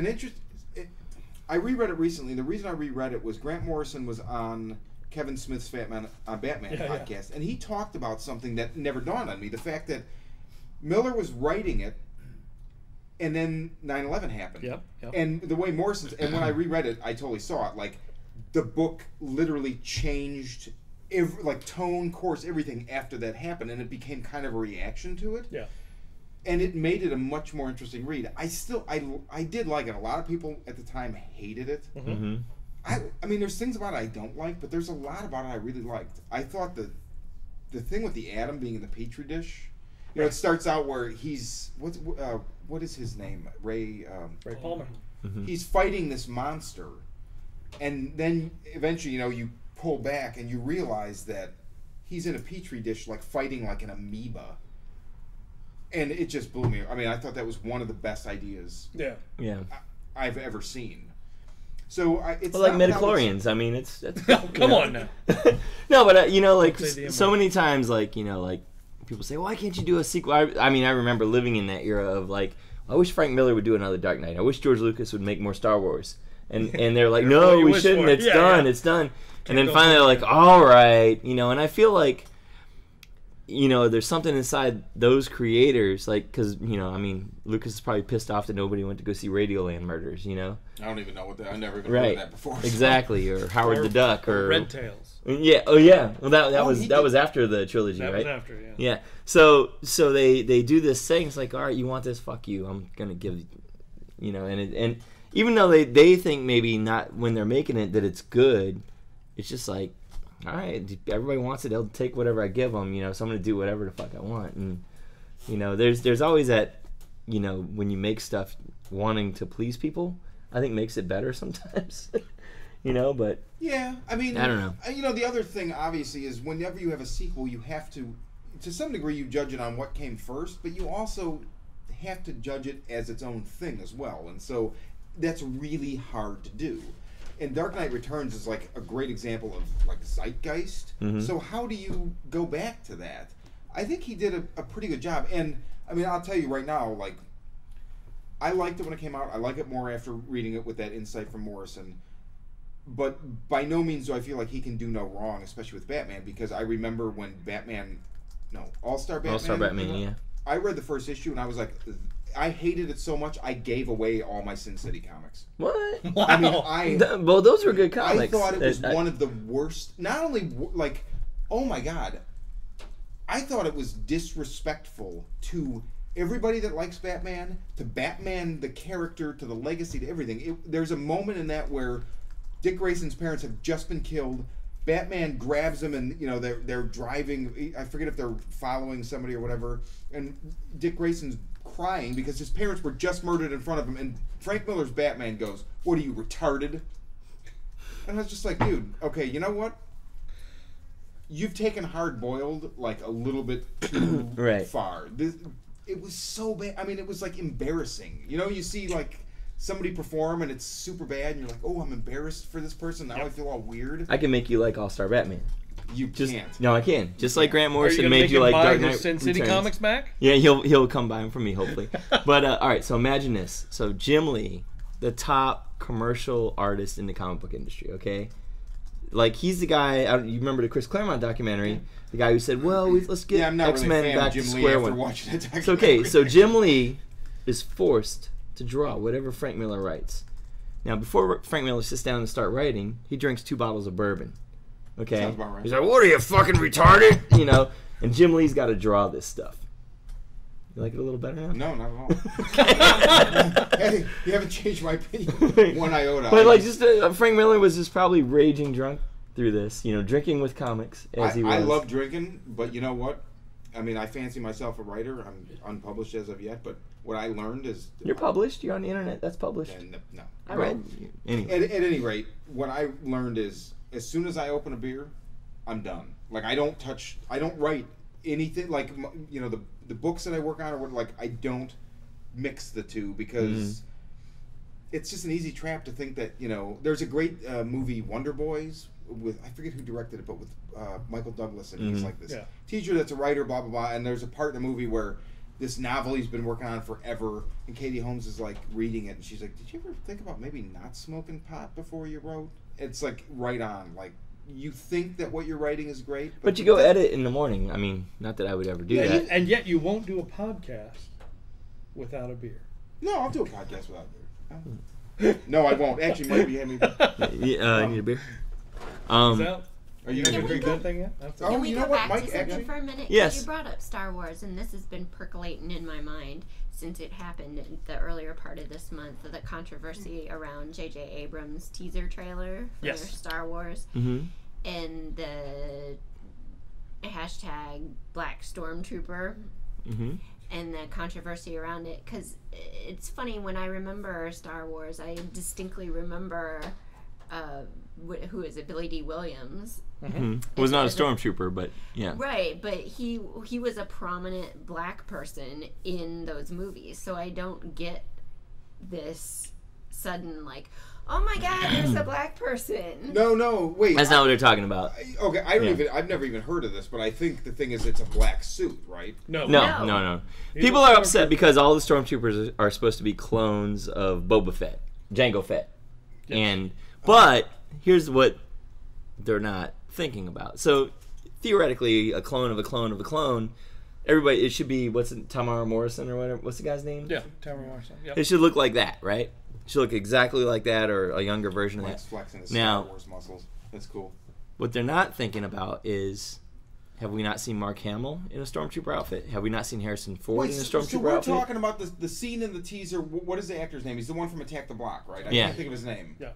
S1: I reread it recently. The reason I reread it was Grant Morrison was on Kevin Smith's Batman podcast, and he talked about something that never dawned on me: the fact that Miller was writing it, and then 9/11 happened.
S3: Yep.
S1: And the way Morrison's, and when I reread it, I totally saw it. Like, the book literally changed, tone, course, everything after that happened, and it became kind of a reaction to it.
S3: Yeah.
S1: And it made it a much more interesting read. I did like it. A lot of people at the time hated it.
S2: Mm-hmm.
S1: I mean, there's things about it I don't like, but there's a lot about it I really liked. I thought the thing with the Atom being in the petri dish, it starts out where he's what is his name? Ray
S3: Palmer.
S2: Mm-hmm.
S1: He's fighting this monster, and then eventually, you pull back and you realize that he's in a petri dish, fighting like an amoeba. And it just blew me. I mean, I thought that was one of the best ideas
S3: Yeah.
S1: I've ever seen. So it's
S2: Well, like
S1: not-
S2: midichlorians. I mean, it's
S3: Come on now.
S2: No, but
S3: Say the
S2: so many times, people say, "Why can't you do a sequel?" I mean, I remember living in that era of I wish Frank Miller would do another Dark Knight. I wish George Lucas would make more Star Wars. And they're like,
S3: What
S2: "No,
S3: do you
S2: we
S3: wish
S2: shouldn't.
S3: for?"
S2: It's
S3: Yeah,
S2: done.
S3: yeah.
S2: It's done." And
S3: Can't
S2: then
S3: go
S2: finally, they're
S3: for
S2: like,
S3: it.
S2: "All right," and I feel like, there's something inside those creators, because I mean, Lucas is probably pissed off that nobody went to go see Radioland Murders.
S1: I don't even know what that. I never even
S2: Right.
S1: heard of that before.
S2: Exactly, or Howard the Duck, or
S3: Red Tails.
S2: Yeah. Oh, yeah. Well, that
S1: he
S2: was after the trilogy,
S3: That
S2: right?
S3: was after, yeah.
S2: Yeah. So they do this thing. It's like, all right, you want this? Fuck you. I'm gonna give, and even though they think maybe not when they're making it that it's good, it's just like, all right, everybody wants it. They'll take whatever I give them. So I'm gonna do whatever the fuck I want. And there's always that, when you make stuff wanting to please people, I think makes it better sometimes. But
S1: Yeah, I mean,
S2: I don't know.
S1: The other thing, obviously, is whenever you have a sequel, you have to some degree, you judge it on what came first, but you also have to judge it as its own thing as well. And so that's really hard to do. And Dark Knight Returns is a great example of zeitgeist.
S2: Mm-hmm.
S1: So how do you go back to that? I think he did a pretty good job. And I mean, I'll tell you right now, I liked it when it came out. I like it more after reading it with that insight from Morrison. but by no means do I feel like he can do no wrong, especially with Batman, because I remember when All-Star Batman.
S2: All-Star Batman, yeah.
S1: I read the first issue and I was like, I hated it so much I gave away all my Sin City comics.
S2: What?
S3: Wow.
S1: I mean,
S2: Well, those were good comics.
S1: I thought it was one of the worst. Not only like, oh my god, I thought it was disrespectful to everybody that likes Batman, to Batman the character, to the legacy, to everything. There's a moment in that where Dick Grayson's parents have just been killed. Batman grabs them, and they're driving. I forget if they're following somebody or whatever. And Dick Grayson's crying because his parents were just murdered in front of him. And Frank Miller's Batman goes, "What are you, retarded?" And I was just like, dude, okay, you know what? You've taken Hard Boiled like a little bit too far. It was so bad. I mean, it was like embarrassing. You see like somebody perform and it's super bad, and you're like, oh, I'm embarrassed for this person. Now I feel all weird.
S2: I can make you like All-Star Batman.
S1: You can't.
S2: No, I can. Just like Grant
S3: Are
S2: Morrison
S3: you
S2: made you like Dark Knight
S3: Sin City
S2: Returns.
S3: comics back?
S2: Yeah, he'll come by them for me, hopefully. But all right, so imagine this. So Jim Lee, the top commercial artist in the comic book industry, okay? Like, he's the guy, you remember the Chris Claremont documentary, the guy who said, well, let's get X-Men
S1: really
S2: back to
S1: Jim Lee
S2: square
S1: after
S2: one.
S1: Watching that
S2: It's okay, so Jim Lee is forced to draw whatever Frank Miller writes. Now, before Frank Miller sits down and start writing, he drinks 2 bottles of bourbon. Okay?
S1: Sounds about right.
S2: He's like, what are you, fucking retarded? And Jim Lee's got to draw this stuff. You like it a little better now?
S1: No, not at all. Hey, you haven't changed my opinion one iota.
S2: But like, just Frank Miller was just probably raging drunk through this, drinking with comics as he was.
S1: I love drinking, but you know what? I mean, I fancy myself a writer. I'm unpublished as of yet, but what I learned is...
S2: You're published. You're on the internet. That's published.
S1: No.
S2: I read. Anyway.
S1: At any rate, what I learned is as soon as I open a beer, I'm done. Like, I don't write anything. Like, the books that I work on, or like, I don't mix the two because it's just an easy trap to think that, there's a great movie, Wonder Boys, with, I forget who directed it, but with Michael Douglas, and he's like this teacher that's a writer, blah, blah, blah, and there's a part in the movie where this novel he's been working on forever, and Katie Holmes is like reading it, and she's like, did you ever think about maybe not smoking pot before you wrote? It's like right on. Like, you think that what you're writing is great,
S2: but you go edit in the morning. I mean, not that I would ever do that.
S3: And yet you won't do a podcast without a beer.
S1: No, I'll do a podcast without a beer. No, I won't. Actually, maybe you need
S2: I need a beer.
S1: Are you
S3: going
S1: gonna
S3: to
S1: drink
S3: that thing yet?
S1: Oh,
S5: Can we
S1: you
S5: go
S1: know what,
S5: back
S1: Mike,
S5: to something
S1: actually?
S5: for a minute?
S2: Yes.
S5: You brought up Star Wars, and this has been percolating in my mind since it happened in the earlier part of this month, the controversy around J.J. Abrams' teaser trailer for Star Wars, and the hashtag Black Stormtrooper, and the controversy around it. Because it's funny, when I remember Star Wars, I distinctly remember... who is it? Billy D. Williams.
S2: Was not a stormtrooper, but yeah.
S5: Right, but he was a prominent black person in those movies, so I don't get this sudden like, oh my God, there's a black person.
S1: No, wait.
S2: That's not what they're talking about.
S1: Okay, I've never even heard of this, but I think the thing is it's a black suit, right?
S2: No. People are upset because all the stormtroopers are supposed to be clones of Boba Fett, Jango Fett, but here's what they're not thinking about. So theoretically, a clone of a clone of a clone. Everybody, it should be Tamara Morrison or whatever. What's the guy's name?
S3: Yeah, Tamara Morrison. Yep.
S2: It should look like that, right? It should look exactly like that, or a younger version of that.
S1: Flexing his Star Wars muscles. That's cool.
S2: What they're not thinking about is, have we not seen Mark Hamill in a stormtrooper outfit? Have we not seen Harrison Ford in a stormtrooper
S1: so we're
S2: outfit?
S1: talking about the scene in the teaser. What is the actor's name? He's the one from Attack the Block, right? I can't think of his name.
S3: Yeah.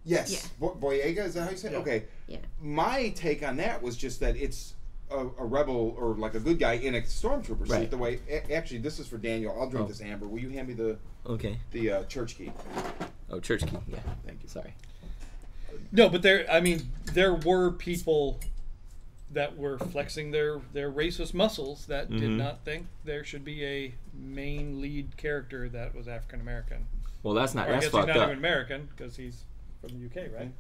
S1: Yes.
S3: Yeah.
S1: Boyega, is that how you say it? Yeah. Okay.
S5: Yeah.
S1: My take on that was just that it's a rebel or like a good guy in a stormtrooper suit.
S2: Right.
S1: The way, actually, this is for Daniel. I'll drink this amber. Will you hand me the church key?
S2: Oh, church key. Yeah.
S1: Thank you.
S2: Sorry.
S3: No, but there were people that were flexing their racist muscles that did not think there should be a main lead character that was African American.
S2: Well, that's
S3: I
S2: fucked
S3: guess he's not
S2: up.
S3: even American because he's from the UK, right?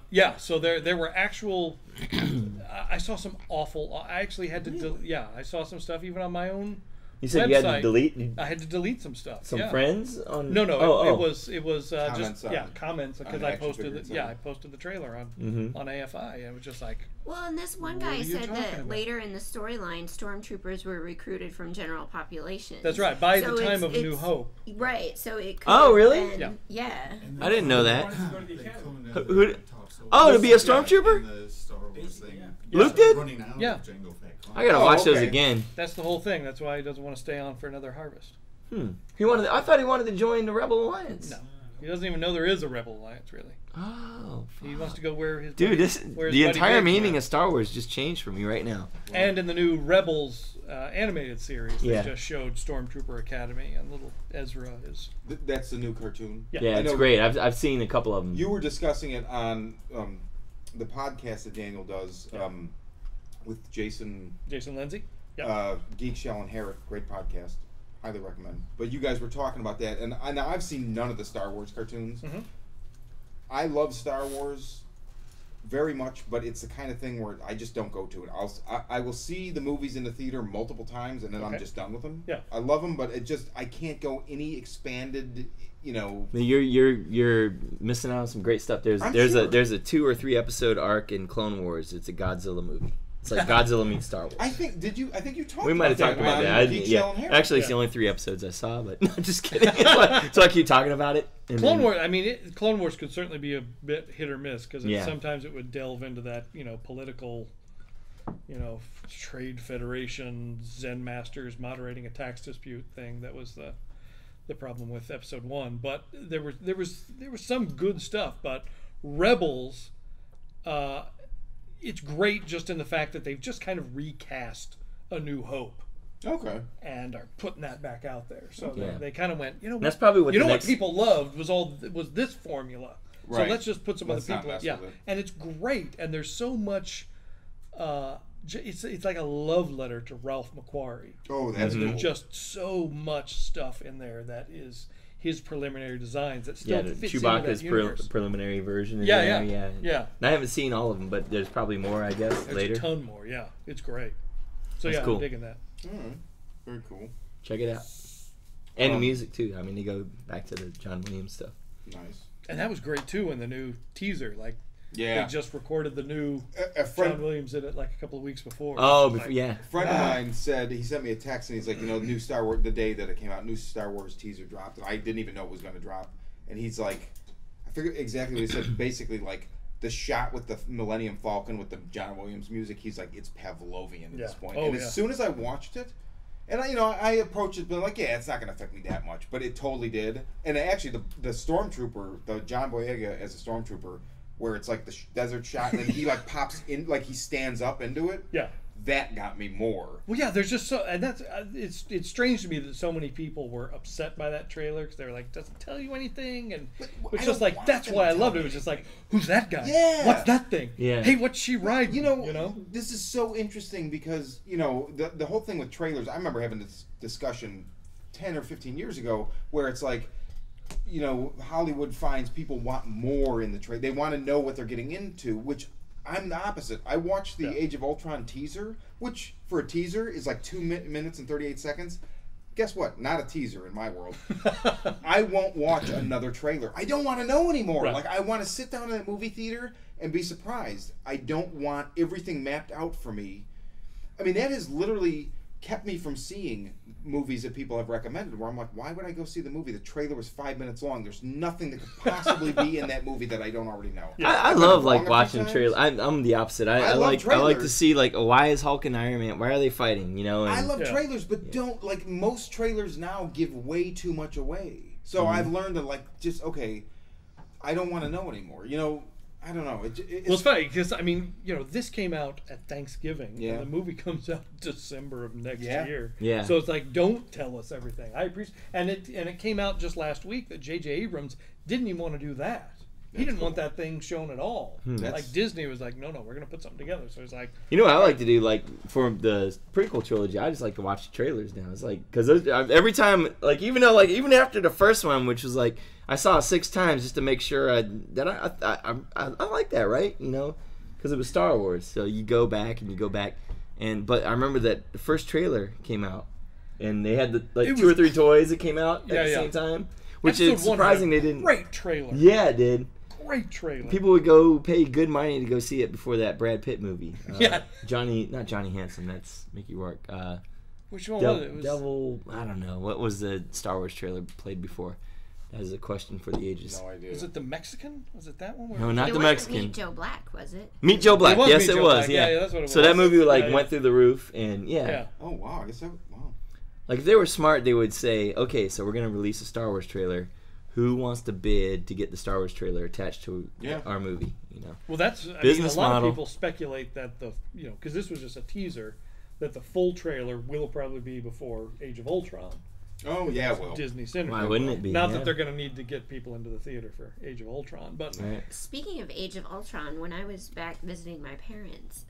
S3: Yeah. So there were actual. I saw some awful. I actually had to. I saw some stuff even on my own
S2: You said you had to
S3: website,
S2: delete
S3: I had to delete some stuff.
S2: some friends on.
S3: No,
S2: Oh,
S3: it was
S1: Comments
S3: just comments because
S1: on
S3: I
S1: action
S3: posted
S1: figures,
S3: I posted the trailer on AFI, and it was just like.
S5: Well, and this one
S3: What
S5: guy
S3: are you
S5: said
S3: talking
S5: that
S3: about?
S5: later in the storyline, stormtroopers were recruited from general population.
S3: That's right. By
S5: So
S3: the time
S5: it's-
S3: of A New
S5: it's-
S3: Hope.
S5: Right. So it. Could
S2: Oh,
S5: have
S2: really?
S5: been- yeah.
S2: I didn't know that.
S6: Who?
S2: Oh, to be a stormtrooper?
S6: The Star Wars thing.
S2: Luke did?
S6: Running out
S3: Yeah.
S6: of Jango Fett.
S2: I gotta
S1: Oh,
S2: watch those
S1: okay.
S2: again.
S3: That's the whole thing. That's why he doesn't want to stay on for another harvest.
S2: He wanted. I thought he wanted to join the Rebel Alliance.
S3: No, he doesn't even know there is a Rebel Alliance. Really,
S2: Oh,
S3: he wants to go where his
S2: dude,
S3: buddy,
S2: this
S3: where his
S2: the
S3: buddy
S2: entire
S3: Jake
S2: meaning
S3: went.
S2: of Star Wars just changed for me right now.
S3: And in the new Rebels animated series,
S2: Yeah.
S3: they just showed Stormtrooper Academy, and little Ezra is.
S1: That's the new cartoon.
S3: Yeah.
S2: Yeah,
S1: I
S2: it's
S1: know.
S2: great. I've seen a couple of them.
S1: You were discussing it on the podcast that Daniel does with Jason,
S3: Jason Lindsay. Yep.
S1: Geek Shell and Herrick. Great podcast. Highly recommend. But you guys were talking about that, and now I've seen none of the Star Wars cartoons.
S3: Mhm.
S1: I love Star Wars very much, but it's the kind of thing where I just don't go to it. I will see the movies in the theater multiple times, and then I'm
S3: Okay.
S1: just done with them.
S3: Yeah.
S1: I love them, but I can't go any expanded.
S2: You're missing out on some great stuff. There's
S1: I'm
S2: there's
S1: sure.
S2: a 2 or 3 episode arc in Clone Wars. It's a Godzilla movie. It's like Godzilla meets Star Wars.
S1: I think you talked.
S2: We might have talked about that. Actually, it's the only 3 episodes I saw, but no, just kidding. So I keep talking about it. And
S3: Clone
S2: then-
S3: Wars. I mean, Clone Wars could certainly be a bit hit or miss because
S2: Yeah.
S3: sometimes it would delve into that political, trade federation, Zen masters moderating a tax dispute thing. That was the problem with episode 1. But there was some good stuff. But Rebels, it's great just in the fact that they've just kind of recast A New Hope.
S1: Okay.
S3: And are putting that back out there, so
S2: Yeah.
S3: they kind of went.
S2: That's probably what
S3: you
S2: the
S3: know
S2: next-
S3: what people loved was this formula.
S1: Right.
S3: So let's just put some
S1: Let's
S3: other
S1: not
S3: people.
S1: mess
S3: Yeah,
S1: with it.
S3: and it's great. And there's so much. It's like a love letter to Ralph McQuarrie.
S1: Oh, that's
S3: There's
S1: cool.
S3: just so much stuff in there that is his preliminary designs that still
S2: the
S3: fits into
S2: Chewbacca's
S3: that universe.
S2: preliminary version. Is
S3: Yeah,
S2: there,
S3: yeah, yeah.
S2: And I haven't seen all of them, but there's probably more, I guess,
S3: There's
S2: later.
S3: a ton more. Yeah, it's great. So
S2: That's
S3: yeah,
S2: cool.
S3: I'm digging that.
S1: Very cool.
S2: Check it out. And the music too. I mean, you go back to the John Williams stuff.
S1: Nice.
S3: And that was great too in the new teaser. Like
S1: Yeah.
S3: they just recorded the new.
S1: A friend,
S3: John Williams did it like a couple of weeks before.
S2: Oh,
S3: Like,
S2: yeah.
S1: a friend of mine said, he sent me a text and he's like, new Star Wars, the day that it came out, new Star Wars teaser dropped, and I didn't even know it was going to drop. And he's like, I forget exactly what he said, basically like the shot with the Millennium Falcon with the John Williams music, he's like, it's Pavlovian at this point.
S3: Oh,
S1: and
S3: yeah.
S1: as soon as I watched it, and I approached it, being like, yeah, it's not going to affect me that much, but it totally did. And actually, the Stormtrooper, the John Boyega as a Stormtrooper, where it's like the desert shot, and then he like pops in, like he stands up into it.
S3: Yeah.
S1: That got me more.
S3: Well, yeah. There's just so, and that's it's strange to me that so many people were upset by that trailer because they were like, doesn't tell you anything, and it's
S1: I
S3: just
S1: don't
S3: like
S1: want
S3: that's
S1: them
S3: why
S1: to
S3: I
S1: tell
S3: loved
S1: me
S3: it. It was just like, who's that guy?
S1: Yeah.
S3: What's that thing?
S2: Yeah.
S3: Hey, what's she riding?
S1: You know,
S3: You know.
S1: this is so interesting because the whole thing with trailers. I remember having this discussion 10 or 15 years ago where it's like, Hollywood finds people want more in the trailer. They want to know what they're getting into, which I'm the opposite. I watched the Age of Ultron teaser, which for a teaser is like 2 minutes and 38 seconds. Guess what? Not a teaser in my world. I won't watch another trailer. I don't want to know anymore.
S3: Right.
S1: Like, I want to sit down in a movie theater and be surprised. I don't want everything mapped out for me. I mean, that has literally kept me from seeing movies that people have recommended where I'm like, why would I go see the movie? The trailer was 5 minutes long. There's nothing that could possibly be in that movie that I don't already know.
S2: I
S1: I've
S2: love
S1: been wrong
S2: like
S1: a
S2: watching
S1: few
S2: trailers.
S1: times.
S2: I'm the opposite.
S1: I
S2: I
S1: love
S2: like to
S1: trailers.
S2: see like why is Hulk and Iron Man? Why are they fighting? And,
S1: I love
S3: Yeah.
S1: trailers, but don't, like, most trailers now give way too much away. So I've learned to, like, just, okay, I don't want to know anymore. I don't know.
S3: Well, it's funny because I mean, this came out at Thanksgiving,
S1: Yeah.
S3: and the movie comes out December of next year.
S2: Yeah.
S3: So it's like, don't tell us everything. I appreciate, and it came out just last week that J.J. Abrams didn't even want to do that. He didn't want that thing shown at all. Like Disney was like, no, we're gonna put something together. So it's like,
S2: You know what I like to do, like for the prequel trilogy, I just like to watch the trailers now. It's like because every time, like even after the first one, which was like I saw it 6 times just to make sure that I like that, right? Because it was Star Wars, so you go back and you go back, but I remember that the first trailer came out, and they had the
S3: It
S2: 2 or
S3: was-
S2: 3 toys that came out at
S3: Yeah,
S2: the
S3: yeah.
S2: same time, which
S3: Episode
S2: is
S3: 1 had a
S2: surprising they didn't.
S3: Great trailer.
S2: Yeah, it did.
S3: Great trailer.
S2: People would go pay good money to go see it before that Brad Pitt movie.
S3: Yeah.
S2: Not Johnny Handsome. That's Mickey Rourke.
S3: Which one was it? It was
S2: Devil. I don't know. What was the Star Wars trailer played before? That is a question for the ages.
S1: No idea.
S3: Was it the Mexican? Was it that one?
S2: No, not
S5: It
S2: the
S5: wasn't
S2: Mexican.
S5: Meet Joe Black, was it?
S2: Meet Joe Black.
S3: It was
S2: Yes,
S3: Meet
S2: it
S3: Joe
S2: was.
S3: Black.
S2: Yeah.
S3: Yeah, that's what it
S2: So
S3: was.
S2: that movie
S3: Yeah.
S2: went through the roof, and
S3: Yeah.
S1: Oh wow! I guess that. Wow.
S2: Like if they were smart, they would say, "Okay, so we're gonna release a Star Wars trailer. Who wants to bid to get the Star Wars trailer attached to our movie?" You know.
S3: Well, that's
S2: Business
S3: a lot
S2: model.
S3: of people speculate that because this was just a teaser, that the full trailer will probably be before Age of Ultron.
S1: Oh yeah, well.
S3: Disney Cinema.
S2: Why wouldn't it be?
S3: Not
S2: Yeah.
S3: that they're going to need to get people into the theater for Age of Ultron, but
S2: Right.
S5: Speaking of Age of Ultron, when I was back visiting my parents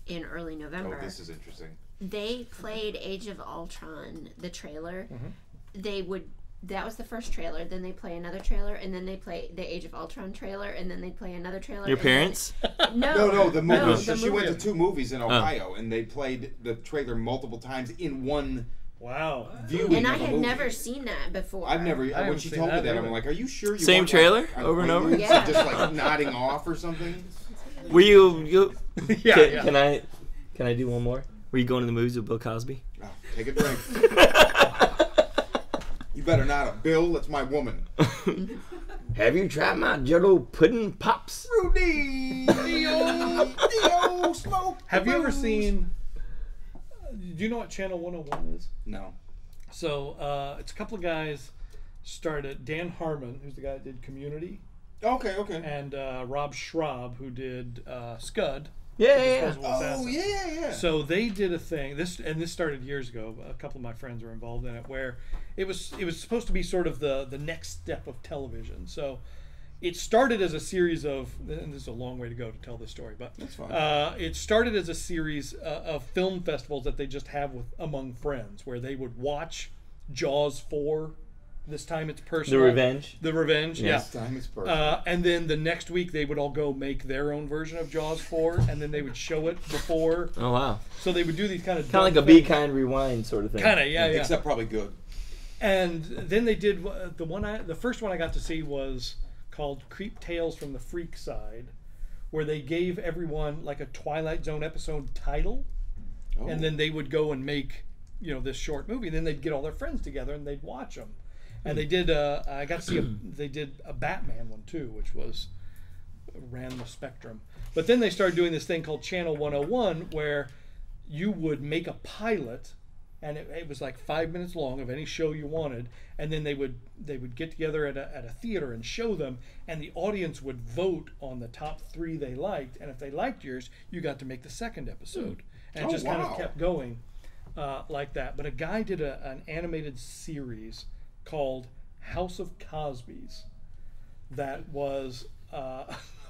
S5: in early
S1: Oh,
S5: November,
S1: this is interesting.
S5: they played Age of Ultron, the trailer.
S3: Mm-hmm.
S5: That was the first trailer. Then they play another trailer, and then they play the Age of Ultron trailer, and then they play another trailer.
S2: Your
S5: and then-
S2: parents?
S1: No, the movie.
S5: No,
S1: she
S5: the
S1: went to
S3: movie.
S1: 2 movies in Ohio, and they played the trailer multiple times in one
S3: wow.
S1: viewing.
S5: And I
S1: of a
S5: had
S1: movie.
S5: never seen that before.
S1: I've never.
S3: I
S1: when
S3: haven't
S1: she
S3: seen
S1: told me
S3: that
S1: that,
S3: either.
S1: I'm like, "Are you sure you
S2: Same
S1: want,
S2: trailer
S1: like,
S2: over and over?
S1: acquaintance
S5: Yeah.
S1: just like nodding off or something?"
S2: Were you?
S3: Yeah,
S2: can,
S3: yeah.
S2: Can I do one more? Were you going to the movies with Bill Cosby?
S1: Oh, take a drink. You better not. Bill, that's my woman.
S2: Have you tried my Jello pudding pops?
S1: Rudy, Theo, smoke.
S3: Have you ever
S1: booze.
S3: seen? Do you know what Channel 101 is?
S1: No.
S3: So it's a couple of guys started. Dan Harmon, who's the guy that did Community,
S1: Okay.
S3: and Rob Schraub, who did Scud.
S2: Yeah.
S3: Disposable
S1: Oh
S3: Assassin.
S1: yeah.
S3: So they did a thing. This started years ago. A couple of my friends were involved in it, where it was supposed to be sort of the next step of television. So it started as a series of, and this is a long way to go to tell this story, but
S1: That's fine.
S3: it started as a series of film festivals that they just have among friends, where they would watch Jaws 4. This time it's personal.
S2: The Revenge.
S3: The Revenge,
S2: Yes.
S1: This time is perfect.
S3: and then the next week they would all go make their own version of Jaws 4, and then they would show it before.
S2: Oh wow.
S3: So they would do these kind of
S2: Kind of like a Be Kind Rewind sort of thing.
S3: Kind of, yeah.
S1: Except probably good.
S3: And then they did the first one I got to see was called Creep Tales from the Freak Side, where they gave everyone like a Twilight Zone episode title,
S1: Oh.
S3: and then they would go and make this short movie. And then they'd get all their friends together and they'd watch them. And they did. I got to see. They did a Batman one too, which ran the spectrum. But then they started doing this thing called Channel 101, where you would make a pilot, and it was like 5 minutes long of any show you wanted, and then they would get together at a theater and show them, and the audience would vote on the top 3 they liked, and if they liked yours, you got to make the second episode, and it
S1: Oh,
S3: just kind of
S1: wow.
S3: kept going like that. But a guy did an animated series called House of Cosbys that was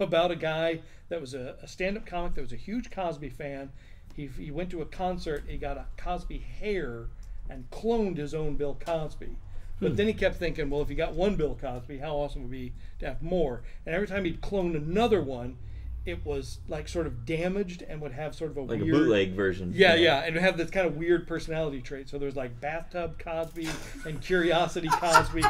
S3: about a guy that was a stand-up comic that was a huge Cosby fan. He went to a concert, he got a Cosby hair and cloned his own Bill Cosby. But then he kept thinking, well, if he got one Bill Cosby, how awesome would it be to have more? And every time he'd clone another one, it was like sort of damaged and would have sort of
S2: Like
S3: weird,
S2: a bootleg version.
S3: yeah, and it would have this kind of weird personality trait. So there's like Bathtub Cosby and Curiosity Cosby,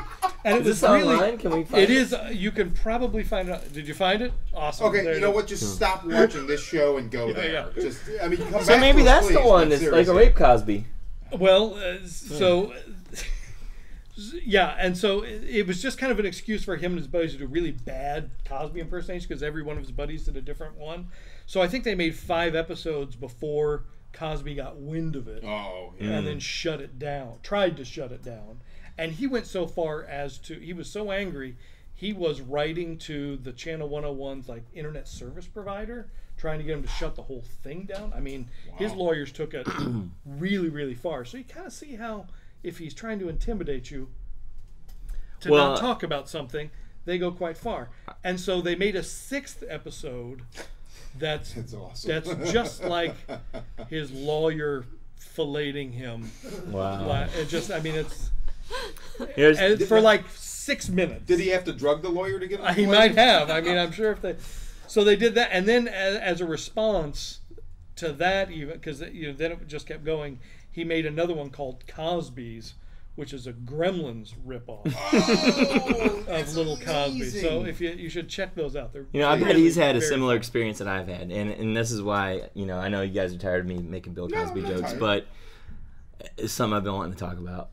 S3: and it
S2: Is
S3: was
S2: this
S3: really.
S2: online? Can we find
S3: It is. You can probably find it. Did you find it? Awesome.
S1: Okay,
S3: There
S1: you
S3: it
S1: know
S3: is.
S1: what? Just stop watching this show and go there.
S3: yeah.
S1: Just, I mean, come
S2: So
S1: back
S2: maybe
S1: to us,
S2: that's the
S1: please,
S2: one
S1: but
S2: that's like a
S1: seriously.
S2: rape Cosby.
S3: Well, so yeah, and so it was just kind of an excuse for him and his buddies to do really bad Cosby impersonations because every one of his buddies did a different one. So I think they made 5 episodes before Cosby got wind of it.
S1: Oh,
S3: And then shut it down, tried to shut it down. And he went so far as to, he was so angry, he was writing to the Channel 101's like internet service provider, trying to get him to shut the whole thing down. I mean, his lawyers took it really, really far. So you kind of see how, if he's trying to intimidate you to
S2: Well,
S3: not talk about something, they go quite far. And so they made a 6th episode that's
S1: awesome.
S3: that's just like his lawyer filleting him.
S2: Wow.
S3: It just, I mean, it's
S2: Here's
S3: and for like 6 minutes.
S1: Did he have to drug the lawyer to get him?
S3: He might have. I mean, I'm sure if they. So they did that, and then as a response to that, even because then it just kept going, he made another one called Cosby's, which is a Gremlins ripoff of Little Cosby. So if you should check those out. They're
S2: I bet he's had a
S3: very
S2: similar
S3: fun.
S2: experience that I've had, and this is why I know you guys are tired of me making Bill Cosby jokes, but it's something I've been wanting to talk about.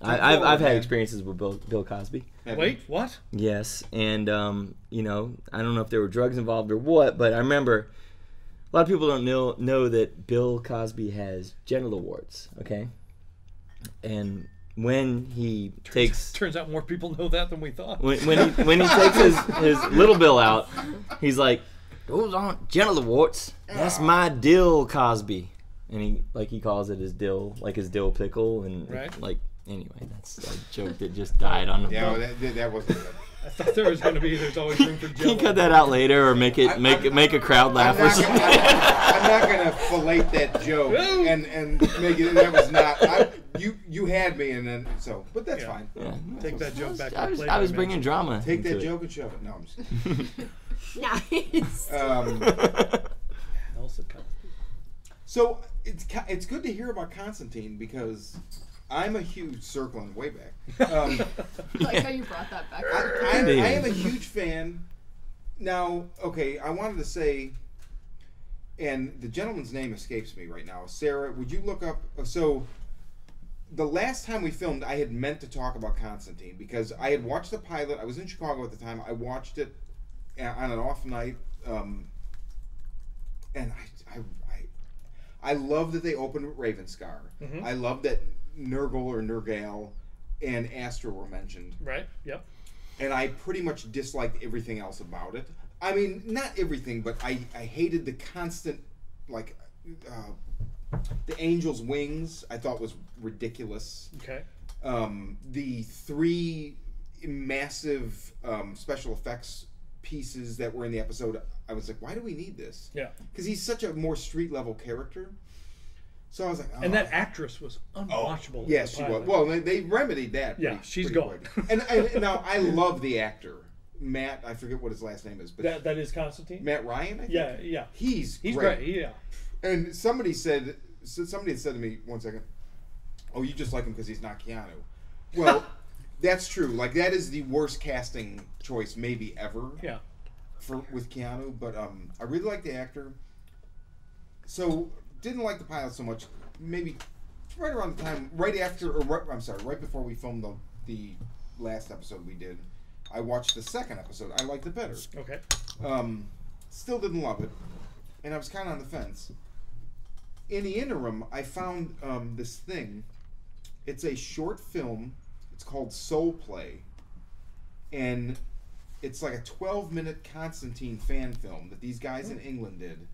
S2: I've had experiences with Bill Cosby.
S3: Wait, what?
S2: Yes, and I don't know if there were drugs involved or what, but I remember a lot of people don't know that Bill Cosby has genital warts. Okay. And when he
S3: turns out more people know that than we thought.
S2: When he takes his little Bill out, he's like, "Those aren't genital warts. That's my dill Cosby," and he calls it his dill pickle, and anyway, that's a joke that just died on the boat.
S1: That wasn't good.
S3: I thought there's always room for
S2: Can
S3: Jello.
S2: you cut that out later, or make a crowd laugh or something?
S1: I'm not gonna fillet that joke and make it. That was not. You had me, and then but that's fine.
S2: Yeah.
S3: Take that joke back.
S2: I was bringing drama.
S1: Take that
S2: into
S1: joke and shove it. No, I'm just kidding.
S5: Nice.
S3: Elsa Cosby.
S1: So it's good to hear about Constantine because I'm a huge circling way back.
S4: Like how you brought that back.
S1: I am a huge fan. Now, okay, I wanted to say, and the gentleman's name escapes me right now. Sarah, would you look up? So, the last time we filmed, I had meant to talk about Constantine because I had watched the pilot. I was in Chicago at the time. I watched it on an off night, and I love that they opened with Ravenscar.
S3: Mm-hmm.
S1: I love that Nurgle or Nurgle and Astra were mentioned.
S3: Right. Yep.
S1: And I pretty much disliked everything else about it. I mean, not everything, but I hated the constant, the Angel's wings. I thought was ridiculous.
S3: Okay.
S1: The 3 massive special effects pieces that were in the episode, I was like, why do we need this?
S3: Yeah.
S1: Because he's such a more street level character. So I was like, oh.
S3: And that actress was unwatchable.
S1: Yes, she was. Well, they remedied that.
S3: Yeah, she's gone.
S1: And now I love the actor, Matt. I forget what his last name is, but
S3: that is Constantine.
S1: Matt Ryan. I think?
S3: Yeah.
S1: He's
S3: great. Yeah.
S1: And somebody had said to me, 1 second, "Oh, you just like him because he's not Keanu." Well, that's true. Like that is the worst casting choice maybe ever.
S3: Yeah.
S1: With Keanu, but I really like the actor. So didn't like the pilot so much. Maybe right around the time, right before we filmed the last episode we did, I watched the second episode. I liked it better.
S3: Okay.
S1: Still didn't love it, and I was kind of on the fence. In the interim, I found this thing. It's a short film. It's called Soul Play, and it's like a 12-minute Constantine fan film that these guys in England did.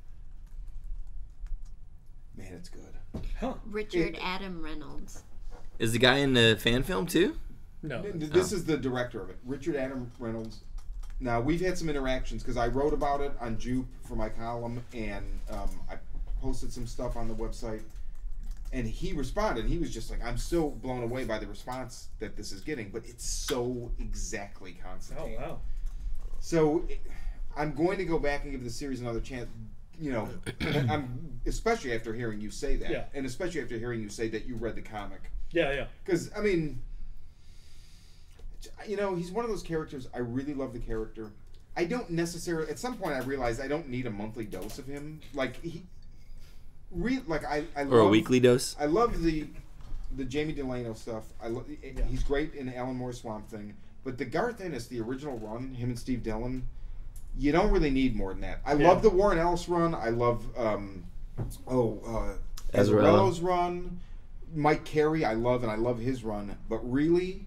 S1: Man, it's good.
S3: Huh.
S5: Richard Adam Reynolds.
S2: Is the guy in the fan film too?
S3: No.
S1: This is the director of it, Richard Adam Reynolds. Now, we've had some interactions because I wrote about it on Jupe for my column, and I posted some stuff on the website. And he responded. He was just like, I'm so blown away by the response that this is getting, but it's so exactly Constantine.
S3: Oh, wow.
S1: So I'm going to go back and give the series another chance. I'm especially after hearing you say that, and especially after hearing you say that you read the comic.
S3: Yeah.
S1: Because I mean, he's one of those characters. I really love the character. I don't necessarily. At some point, I realized I don't need a monthly dose of him. I
S2: Or a weekly dose.
S1: I love the Jamie Delano stuff. He's great in Alan Moore's Swamp Thing. But the Garth Ennis, the original run, him and Steve Dillon, you don't really need more than that. I love the Warren Ellis run. I love Azzarello's run. Mike Carey, I love his run. But really,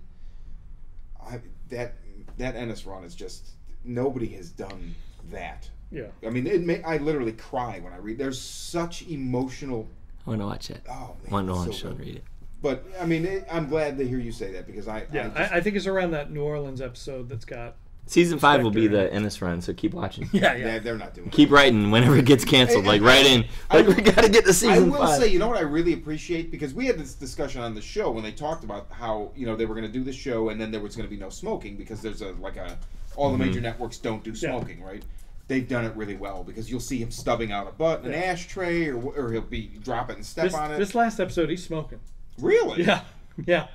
S1: that Ennis run is just, nobody has done that.
S3: Yeah.
S1: I mean, I literally cry when I read. There's such emotional.
S2: I want to watch it.
S1: Oh man,
S2: I want to watch Shawn read it.
S1: But I mean, I'm glad to hear you say that because I
S3: think it's around that New Orleans episode that's got.
S2: Season 5 will be the Ennis run, so keep watching.
S3: Yeah.
S1: They're not doing it.
S2: Keep writing whenever it gets canceled. Write in. We got to get to season 5.
S1: I will say, what I really appreciate, because we had this discussion on the show when they talked about how, they were going to do the show and then there was going to be no smoking because there's all the major networks don't do smoking, right? they've done it really well because you'll see him stubbing out a butt in an ashtray, or he'll be dropping and step on it.
S3: This last episode, he's smoking.
S1: Really?
S3: Yeah. Yeah.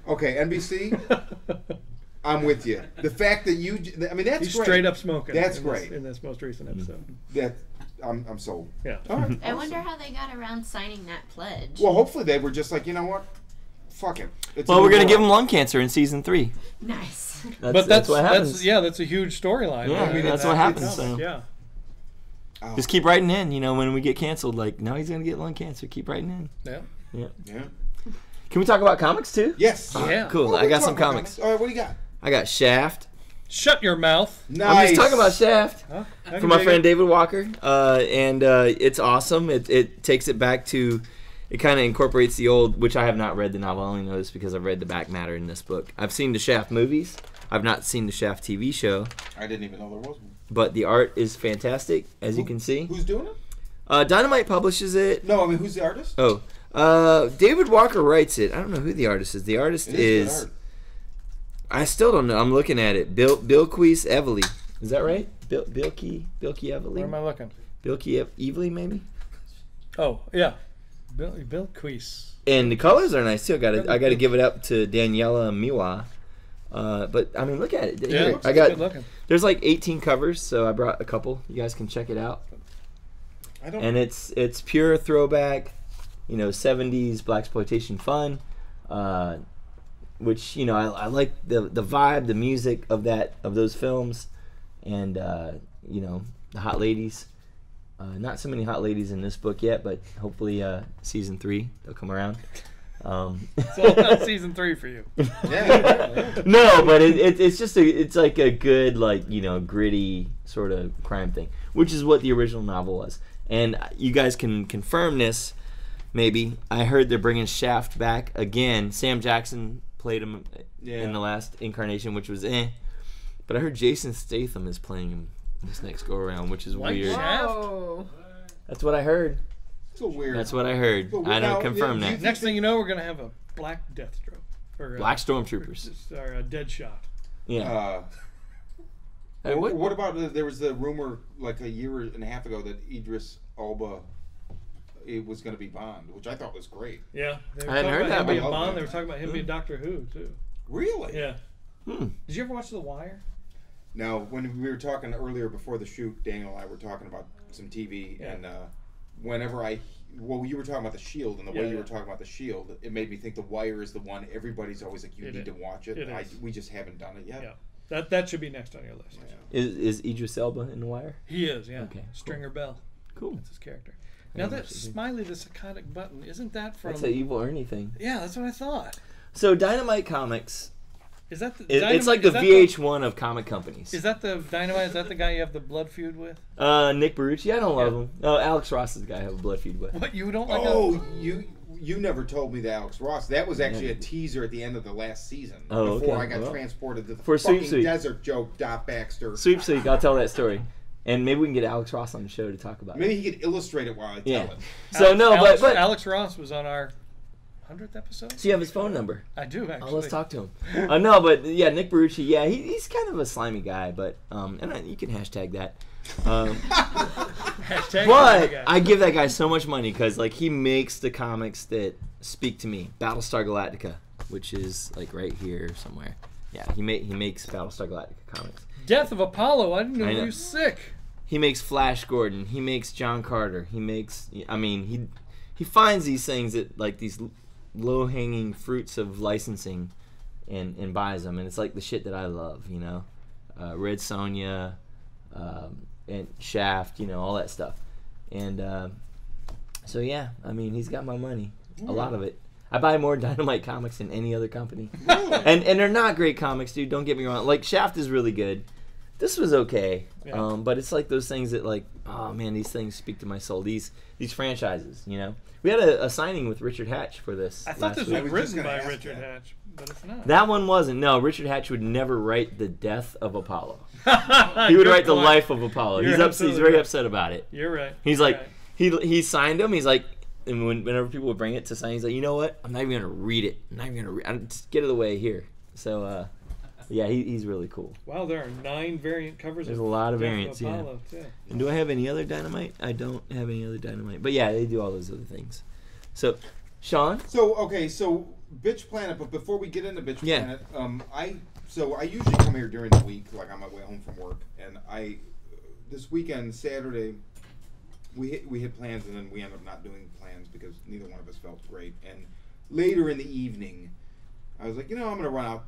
S1: Okay, NBC, I'm with you. The fact that that's
S3: he's
S1: great.
S3: Straight up smoking.
S1: That's great.
S3: In this most recent episode.
S1: I'm sold.
S3: Yeah.
S1: All right.
S5: I wonder how they got around signing that pledge.
S1: Well, hopefully they were just like, you know what? Fuck it.
S2: Well, we're gonna give him lung cancer in season 3.
S5: Nice.
S2: That's what happens.
S3: That's a huge storyline.
S2: Yeah, that's what happens. So.
S3: Yeah.
S1: Oh.
S2: Just keep writing in. When we get canceled, like now he's gonna get lung cancer. Keep writing in.
S3: Yeah.
S1: Yeah.
S2: Can we talk about comics too?
S1: Yes.
S3: Yeah.
S2: Cool.
S1: Well,
S2: I got
S1: talk
S2: some
S1: about
S2: comics.
S1: All right, what do you got?
S2: I got Shaft.
S3: Shut your mouth.
S1: Nice.
S2: I'm just talking about Shaft.
S3: Huh?
S2: From my friend David Walker, and it's awesome. It takes it back to, it kind of incorporates the old, which I have not read the novel. I only know this because I've read the back matter in this book. I've seen the Shaft movies. I've not seen the Shaft TV show.
S1: I didn't even know there was one.
S2: But the art is fantastic, as you can see.
S1: Who's doing it?
S2: Dynamite publishes it.
S1: No, I mean, who's the artist?
S2: David Walker writes it. I don't know who the artist is. The artist is
S1: good art.
S2: I still don't know. I'm looking at it. Bilquis Evely. Is that right? Bilky Evely?
S3: Where am I looking?
S2: Bilky Evely, maybe?
S3: Oh, yeah. Bill Queese.
S2: And the colors are nice, too. I gotta give it up to Daniela Miwa. But, I mean, look at it.
S3: Yeah,
S2: Here,
S3: good looking.
S2: There's like 18 covers, so I brought a couple. You guys can check it out. And it's pure throwback, 70s blaxploitation fun. Which I like the vibe, the music of those films, and the hot ladies. Not so many hot ladies in this book yet, but hopefully season 3 they'll come around.
S3: It's all about season 3 for you.
S1: Yeah.
S2: No, but it's just it's like a good gritty sort of crime thing, which is what the original novel was. And you guys can confirm this. Maybe I heard they're bringing Shaft back again. Sam Jackson played him in the last incarnation, which was but I heard Jason Statham is playing him this next go around, which is weird.
S5: Whoa.
S2: That's what I heard.
S1: So weird.
S2: That's what I heard.
S1: But
S2: I
S1: now,
S2: don't confirm
S1: yeah,
S2: that.
S3: Next thing you know, we're going to have a black Deathstroke. Or,
S2: Black Stormtroopers.
S3: Or a Deadshot.
S2: Yeah.
S1: What about there was the rumor like a year and a half ago that Idris Elba was going to be Bond, which I thought was great.
S3: Yeah.
S2: I hadn't heard that,
S3: Him being
S2: but-
S3: Bond. They were talking about him being Doctor Who, too.
S1: Really?
S3: Yeah.
S2: Hmm.
S3: Did you ever watch The Wire?
S1: Now, when we were talking earlier before the shoot, Daniel and I were talking about some TV, and whenever you were talking about The Shield, and the way you were talking about The Shield, it made me think The Wire is the one everybody's always like, you need to watch it. We just haven't done it yet.
S3: Yeah. That should be next on your list.
S1: Yeah.
S2: Is Idris Elba in The Wire?
S3: He is, yeah.
S2: Okay,
S3: Stringer Bell.
S2: Cool.
S3: That's his character. Now that smiley, the psychotic button, isn't that from...
S2: That's an Evil Ernie thing.
S3: Yeah, that's what I thought.
S2: So Dynamite Comics,
S3: Is that the
S2: it's like the VH1 of comic companies.
S3: Is that the Dynamite? Is that the guy you have the blood feud with?
S2: Nick Barucci, I don't love him. No, Alex Ross is the guy I have a blood feud with.
S3: What, you don't like
S1: you never told me that Alex Ross. That was actually a teaser at the end of the last season.
S2: Oh,
S1: before
S2: okay.
S1: I got
S2: Well,
S1: transported to the
S2: for
S1: fucking
S2: Sweep.
S1: desert joke, Dot Baxter.
S2: Sweepsake, I'll tell that story. And maybe we can get Alex Ross on the show to talk about it.
S1: Maybe he could illustrate it while I tell it.
S2: So but
S3: Alex Ross was on our 100th episode.
S2: So you have his phone number.
S3: I do actually.
S2: Oh, let's talk to him. No, but yeah, Nick Barucci. Yeah, he's kind of a slimy guy, but you can hashtag that.
S3: Hashtag
S2: But
S3: guy.
S2: I give that guy so much money because he makes the comics that speak to me. Battlestar Galactica, which is like right here somewhere. Yeah, he makes Battlestar Galactica comics.
S3: Death of Apollo. I didn't know
S2: I
S3: he
S2: know.
S3: was sick.
S2: He makes Flash Gordon. He makes John Carter. He makes. I mean, he finds these things that these low-hanging fruits of licensing, and buys them, and it's like the shit that I love. Red Sonja, and Shaft. All that stuff, and so yeah. I mean, he's got my money. A lot of it. I buy more Dynamite comics than any other company. and they're not great comics, dude. Don't get me wrong. Like Shaft is really good. This was okay, but it's like those things that oh man, these things speak to my soul. These franchises, We had a signing with Richard Hatch for this.
S3: I thought this
S2: last
S3: was
S2: week.
S3: written by Richard Hatch, but it's not.
S2: That one wasn't. No, Richard Hatch would never write the death of Apollo. He would write the life of Apollo. He's very upset about it.
S3: You're right.
S2: He's he signed him. He's like, and whenever people would bring it to sign, he's like, you know what? I'm not even gonna read it. I'm not even gonna just get it away here. So Yeah, he's really cool.
S3: Wow, there are 9 variant covers.
S2: There's
S3: of
S2: a lot of
S3: Death
S2: variants, yeah.
S3: Apollo, too.
S2: And do I have any other Dynamite? I don't have any other Dynamite. But yeah, they do all those other things. So, Shawn?
S1: So Bitch Planet. But before we get into Bitch
S2: Yeah.
S1: Planet, I usually come here during the week, like on my way home from work, and this weekend, Saturday, we had plans, and then we ended up not doing plans because neither one of us felt great. And later in the evening, I was like, I'm going to run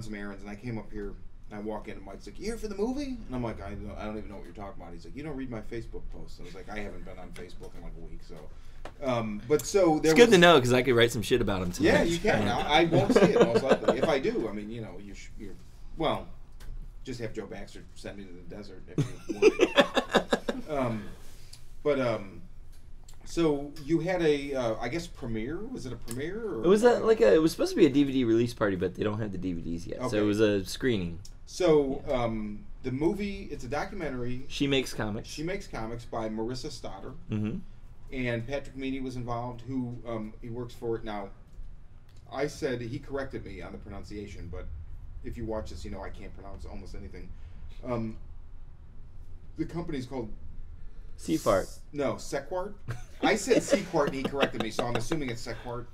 S1: some errands, and I came up here. And I walk in, and Mike's like, "You here for the movie?" And I'm like, "I don't even know what you're talking about." He's like, "You don't read my Facebook posts." And I was like, "I haven't been on Facebook in like a week, so."
S2: It's good to know because I could write some shit about him tonight.
S1: Yeah, you can. I won't see it most likely. If I do, I mean, you're well. Just have Joe Baxter send me to the desert if you're worried. So you had I guess premiere. Was it a premiere? Or
S2: it was it was supposed to be a DVD release party, but they don't have the DVDs yet, so it was a screening.
S1: So the movie, it's a documentary.
S2: She Makes Comics.
S1: She Makes Comics by Marisa Stotter.
S2: Mm-hmm.
S1: And Patrick Meany was involved, who he works for it now. I said he corrected me on the pronunciation, but if you watch this, I can't pronounce almost anything. The company's called
S2: Seafart.
S1: No, Sequart. I said Sequart, and he corrected me, so I'm assuming it's Sequart.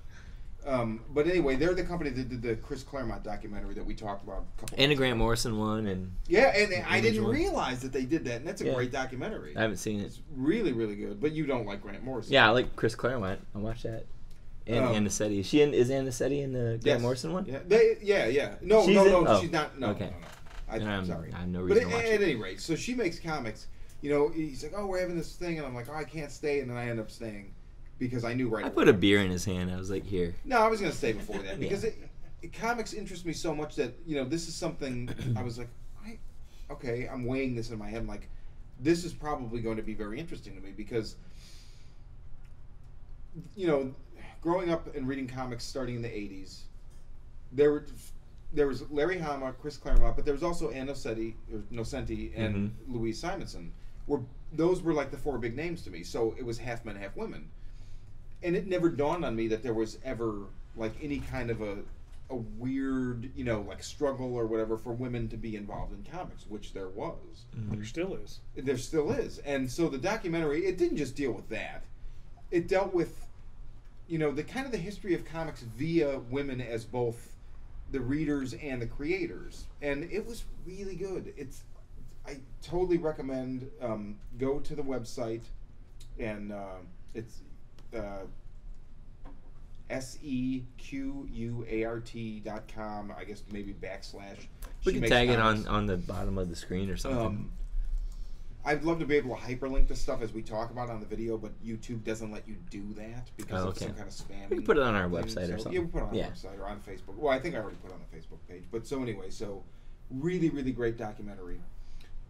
S1: But anyway, they're the company that did the Chris Claremont documentary that we talked about a couple.
S2: And a Grant Morrison one, and
S1: I didn't realize that they did that, and that's a great documentary.
S2: I haven't seen it.
S1: It's really, really good. But you don't like Grant Morrison.
S2: Yeah, I like Chris Claremont. I watched that. And Ann Nessetti. Is Ann Nessetti in the Grant Morrison one?
S1: Yeah. No, she's not. No,
S2: okay.
S1: No. I'm sorry.
S2: I have no reason to watch it.
S1: At any rate, so She Makes Comics. He's like, "Oh, we're having this thing," and I'm like, "Oh, I can't stay," and then I end up staying because I knew
S2: I put a beer in his hand. I was like, "Here."
S1: No, I was going to stay before that because comics interest me so much that this is something I was like, I'm weighing this in my head. I'm like, this is probably going to be very interesting to me because growing up and reading comics starting in the 80s, there was Larry Hama, Chris Claremont, but there was also Ann Nocenti and Louise Simonson. Those were like the 4 big names to me. So it was half men, half women. And it never dawned on me that there was ever like any kind of a weird, like struggle or whatever for women to be involved in comics, which there was.
S3: There still is.
S1: There still is. And so the documentary, it didn't just deal with that. It dealt with, the kind of the history of comics via women as both the readers and the creators. And it was really good. I totally recommend go to the website, and it's sequart.com. I guess maybe /
S2: We can tag it on the bottom of the screen or something.
S1: I'd love to be able to hyperlink this stuff as we talk about it on the video, but YouTube doesn't let you do that because of some kind of spam.
S2: We can put it on our website or something.
S1: Yeah, we put it on our website or on Facebook. Well, I think I already put it on the Facebook page. But so anyway, really, really great documentary.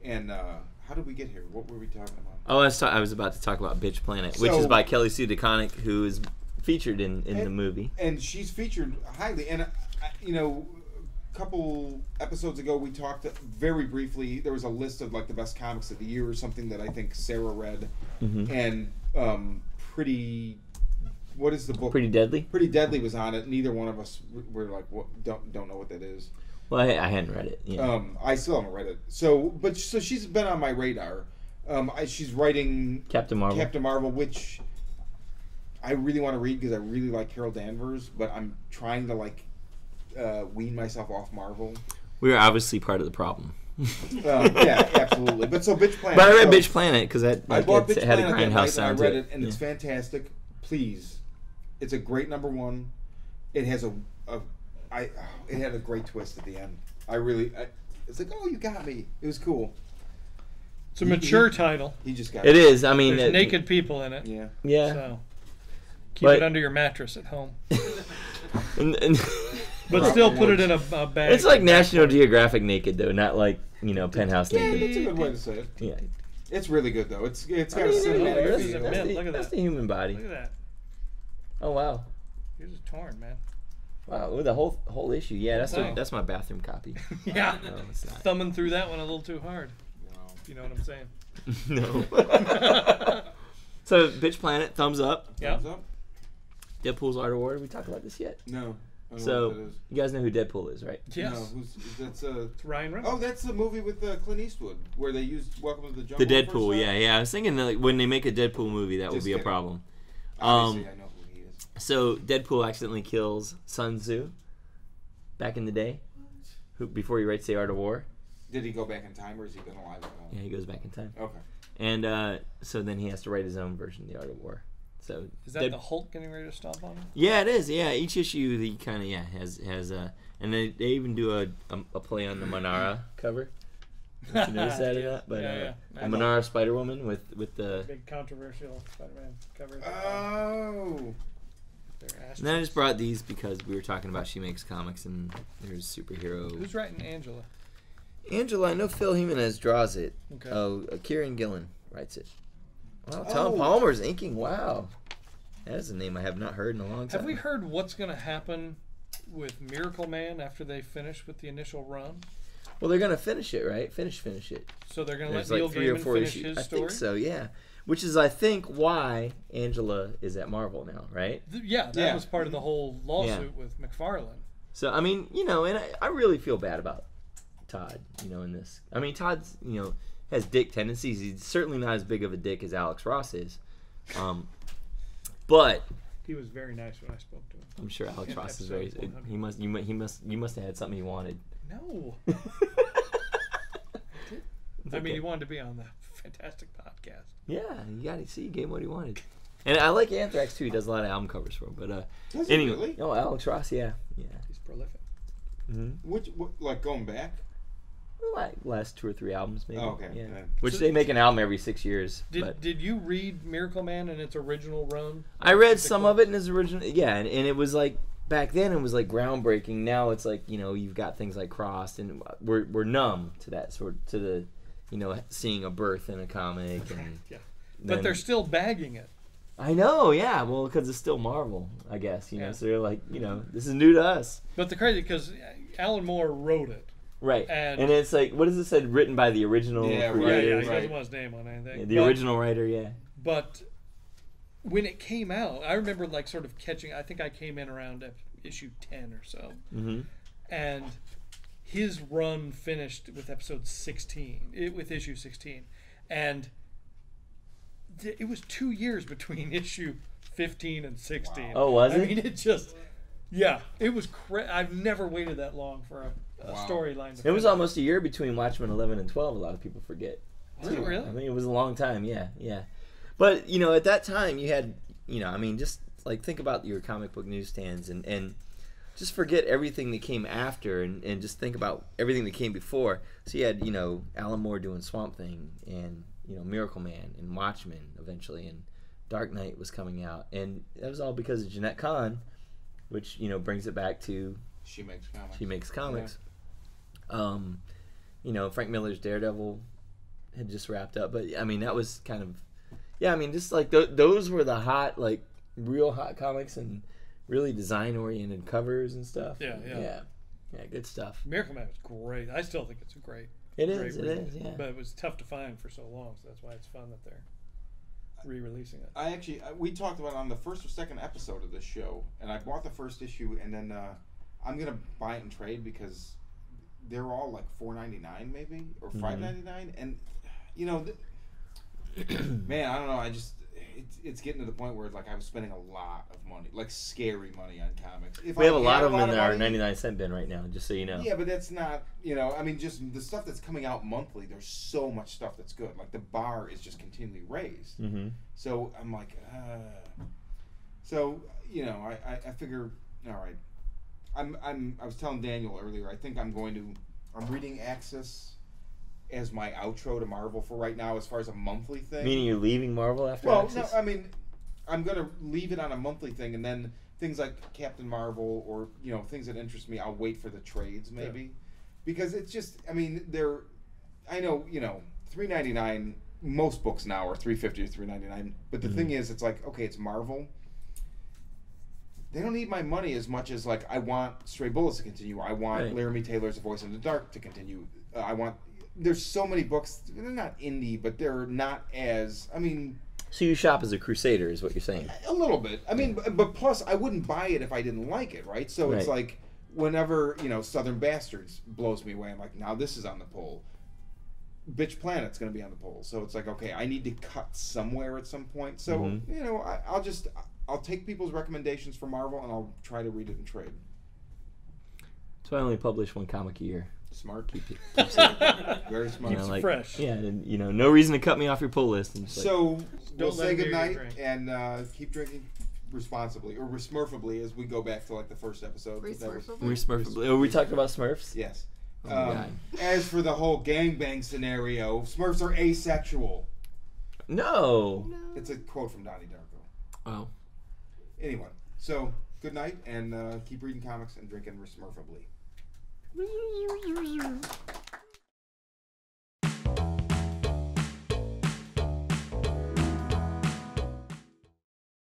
S1: And how did we get here? What were we talking about?
S2: Oh, I was about to talk about Bitch Planet, which is by Kelly Sue DeConnick, who is featured in the movie.
S1: And she's featured highly. And, a couple episodes ago, we talked very briefly. There was a list of like the best comics of the year or something that I think Sarah read. And what is the book?
S2: Pretty Deadly?
S1: Pretty Deadly was on it. Neither one of us were like, what, don't know what that is.
S2: Well, I hadn't read it. Yeah.
S1: I still haven't read it. So she's been on my radar. She's writing
S2: Captain Marvel,
S1: which I really want to read because I really like Carol Danvers, but I'm trying to wean myself off Marvel.
S2: We are obviously part of the problem.
S1: Yeah, absolutely. But so Bitch Planet.
S2: But I read Bitch Planet because it had a
S1: Planet
S2: grindhouse sound
S1: to it. I read
S2: it,
S1: and it's fantastic. Please, it's a great #1. It has it had a great twist at the end. It's like, oh, you got me. It was cool.
S3: It's a mature title.
S1: He just got
S2: it. Is. I mean,
S3: there's naked people in it.
S1: Yeah.
S2: Yeah.
S3: So keep it under your mattress at home. But still put it in a bag.
S2: It's like National Geographic naked, though, not like, Penthouse naked.
S1: That's a good way to say it.
S2: Yeah.
S1: It's really good, though. It's got a cinematic feel.
S3: Look at
S2: That's
S3: that.
S2: the human body.
S3: Look at that.
S2: Oh, wow.
S3: Yours is torn, man.
S2: Wow, with the whole issue. Yeah, that's my bathroom copy.
S3: Yeah.
S2: No, it's not.
S3: Thumbing through that one a little too hard.
S1: Wow.
S3: You know what I'm saying?
S2: No. So, Bitch Planet, thumbs up.
S3: Yeah.
S1: Thumbs up?
S2: Deadpool's Art Award. We talked about this yet?
S1: No. I don't know
S2: So
S1: what that is.
S2: you guys know who Deadpool is, right?
S3: Yes.
S1: No, that's
S3: It's Ryan Reynolds.
S1: Oh, that's the movie with Clint Eastwood where they used Welcome to the Jungle.
S2: The
S1: the first
S2: Deadpool,
S1: time.
S2: yeah. I was thinking that like, when they make a Deadpool movie, that would
S1: Just
S2: be a
S1: kidding.
S2: problem.
S1: Obviously, I know who he is.
S2: So Deadpool accidentally kills Sun Tzu back in the day, before he writes The Art of War.
S1: Did he go back in time, or has he been alive at all?
S2: Yeah, he goes back in time.
S1: Okay.
S2: And so then he has to write his own version of The Art of War. So
S3: Is that the Hulk getting ready to stomp on him?
S2: Yeah, it is. Yeah, each issue he kind of has and they even do a play on the Manara cover. Did you notice that or not? But
S3: yeah.
S2: the Manara Spider Woman with the.
S3: Big controversial Spider-Man cover.
S1: Oh.
S2: And then I just brought these because we were talking about She Makes Comics and there's superhero.
S3: Who's writing Angela?
S2: Angela, I know Phil Jimenez draws it.
S3: Okay.
S2: Oh, Kieran Gillen writes it. Wow, Tom Palmer's inking. Wow, that is a name I have not heard in a long time.
S3: Have we heard what's going to happen with Miracle Man after they finish with the initial run?
S2: Well, they're gonna finish it, right? Finish it.
S3: So they're going to let
S2: There's
S3: Neil
S2: like 3 or
S3: Gaiman
S2: 4
S3: finish
S2: issues.
S3: his
S2: I
S3: story?
S2: think so, yeah. Which is, I think, why Angela is at Marvel now, right?
S3: That was part of the whole lawsuit with McFarlane.
S2: So I mean, and I really feel bad about Todd, in this. I mean, Todd's, has dick tendencies. He's certainly not as big of a dick as Alex Ross is. But
S3: He was very nice when I spoke to him.
S2: I'm sure Alex
S3: In
S2: Ross is very.
S3: episode 100.
S2: You must have had something he wanted.
S3: No. I mean, he wanted to be on the fantastic podcast.
S2: Yeah, you got to see. He gave him what he wanted. And I like Anthrax too. He does a lot of album covers for him. But
S1: Does he
S2: anyway,
S1: really?
S2: oh, Alex Ross, yeah.
S3: He's prolific.
S2: Mm-hmm.
S1: Which, like going back?
S2: Like last 2 or 3 albums, maybe.
S1: Oh, okay.
S2: Yeah.
S1: Yeah.
S2: Which
S3: So-
S2: they make an album every 6 years. But
S3: Did you read Miracle Man in its original run?
S2: I read some of it in his original. Yeah, and it was like back then it was like groundbreaking. Now it's like you've got things like Crossed, and we're numb to that to the seeing a birth in a comic. And
S3: Yeah. But they're still bagging it.
S2: I know, yeah. Well, because it's still Marvel, I guess.
S3: Yeah.
S2: So they're like, this is new to us.
S3: But the crazy, because Alan Moore wrote it.
S2: Right.
S3: And
S2: it's like, what is it said? Written by the original
S1: Yeah, right,
S2: creator.
S3: He
S1: right.
S3: doesn't want his name on anything.
S2: The
S3: But-
S2: original writer, yeah.
S3: But when it came out, I remember like sort of catching. I think I came in around issue 10 or so,
S2: Mm-hmm.
S3: and his run finished with episode 16, with issue 16, and it was 2 years between issue 15 and 16.
S1: Wow.
S2: Oh, was
S3: I
S2: it?
S3: mean, it just, yeah, it was. I've never waited that long for a
S1: Wow.
S3: storyline.
S2: It was almost a year between Watchmen 11 and 12. A lot of people forget.
S3: Was it really?
S2: I think it was a long time. Yeah. But at that time you had, just like think about your comic book newsstands and just forget everything that came after and just think about everything that came before. So you had Alan Moore doing Swamp Thing and Miracle Man and Watchmen eventually, and Dark Knight was coming out, and that was all because of Jeanette Kahn, which brings it back to
S1: She Makes Comics.
S2: She Makes Comics. Frank Miller's Daredevil had just wrapped up, but I mean that was kind of, just like those were the hot, like real hot comics and really design oriented covers and stuff.
S3: Yeah,
S2: good stuff.
S3: Miracle Man was great. I still think it's a great.
S2: It
S3: great
S2: is,
S3: read.
S2: yeah.
S3: But it was tough to find for so long, so that's why it's fun that they're re-releasing it.
S1: We talked about it on the first or second episode of this show, and I bought the first issue, and then I'm gonna buy it and trade because they're all like $4.99 maybe or $5.99, and man, I don't know. It's getting to the point where like I was spending a lot of money, like scary money on comics. If
S2: We have
S1: I
S2: a lot
S1: had
S2: of them in our
S1: money-
S2: 99-cent bin right now, just so you know.
S1: Yeah, but that's not, I mean, just the stuff that's coming out monthly, there's so much stuff that's good. Like, the bar is just continually raised.
S2: Mm-hmm.
S1: So, I'm like, I figure, all right. I was telling Daniel earlier, I think I'm reading Axis as my outro to Marvel for right now as far as a monthly thing.
S2: Meaning you're leaving Marvel after
S1: Well,
S2: Axis?
S1: no, I mean, I'm going to leave it on a monthly thing, and then things like Captain Marvel or, things that interest me, I'll wait for the trades maybe.
S3: Yeah.
S1: Because it's just, I mean, I know, $3.99, most books now are $3.50 or $3.99, but the thing is, it's like, okay, it's Marvel. They don't need my money as much as, like, I want Stray Bullets to continue. I want Laramie Taylor's A Voice in the Dark to continue. There's so many books, they're not indie, but they're not as, I mean...
S2: So you shop as a crusader, is what you're saying?
S1: A little bit. I mean, but plus, I wouldn't buy it if I didn't like it, right? So it's
S2: Right.
S1: like, whenever, Southern Bastards blows me away, I'm like, now this is on the poll. Bitch Planet's going to be on the poll. So it's like, okay, I need to cut somewhere at some point. So, I'll take people's recommendations for Marvel, and I'll try to read it in trade.
S2: So I only publish one comic a year.
S1: Smart.
S2: Keeps it
S1: Very smart.
S3: Keeps it fresh.
S2: Yeah, and no reason to cut me off your pull list. And just
S1: So we'll
S3: Don't let
S1: say
S3: him hear you
S1: goodnight
S3: drink.
S1: and keep drinking responsibly, or smurfably, as we go back to like the first episode.
S4: Resmurfably?
S2: we're Smurfably. Oh, we talked about Smurfs?
S1: Yes.
S2: Oh my God.
S1: As for the whole gangbang scenario, Smurfs are asexual.
S2: No.
S1: It's a quote from Donnie Darko.
S2: Oh.
S1: Anyway, so good night and keep reading comics and drinking Smurfably.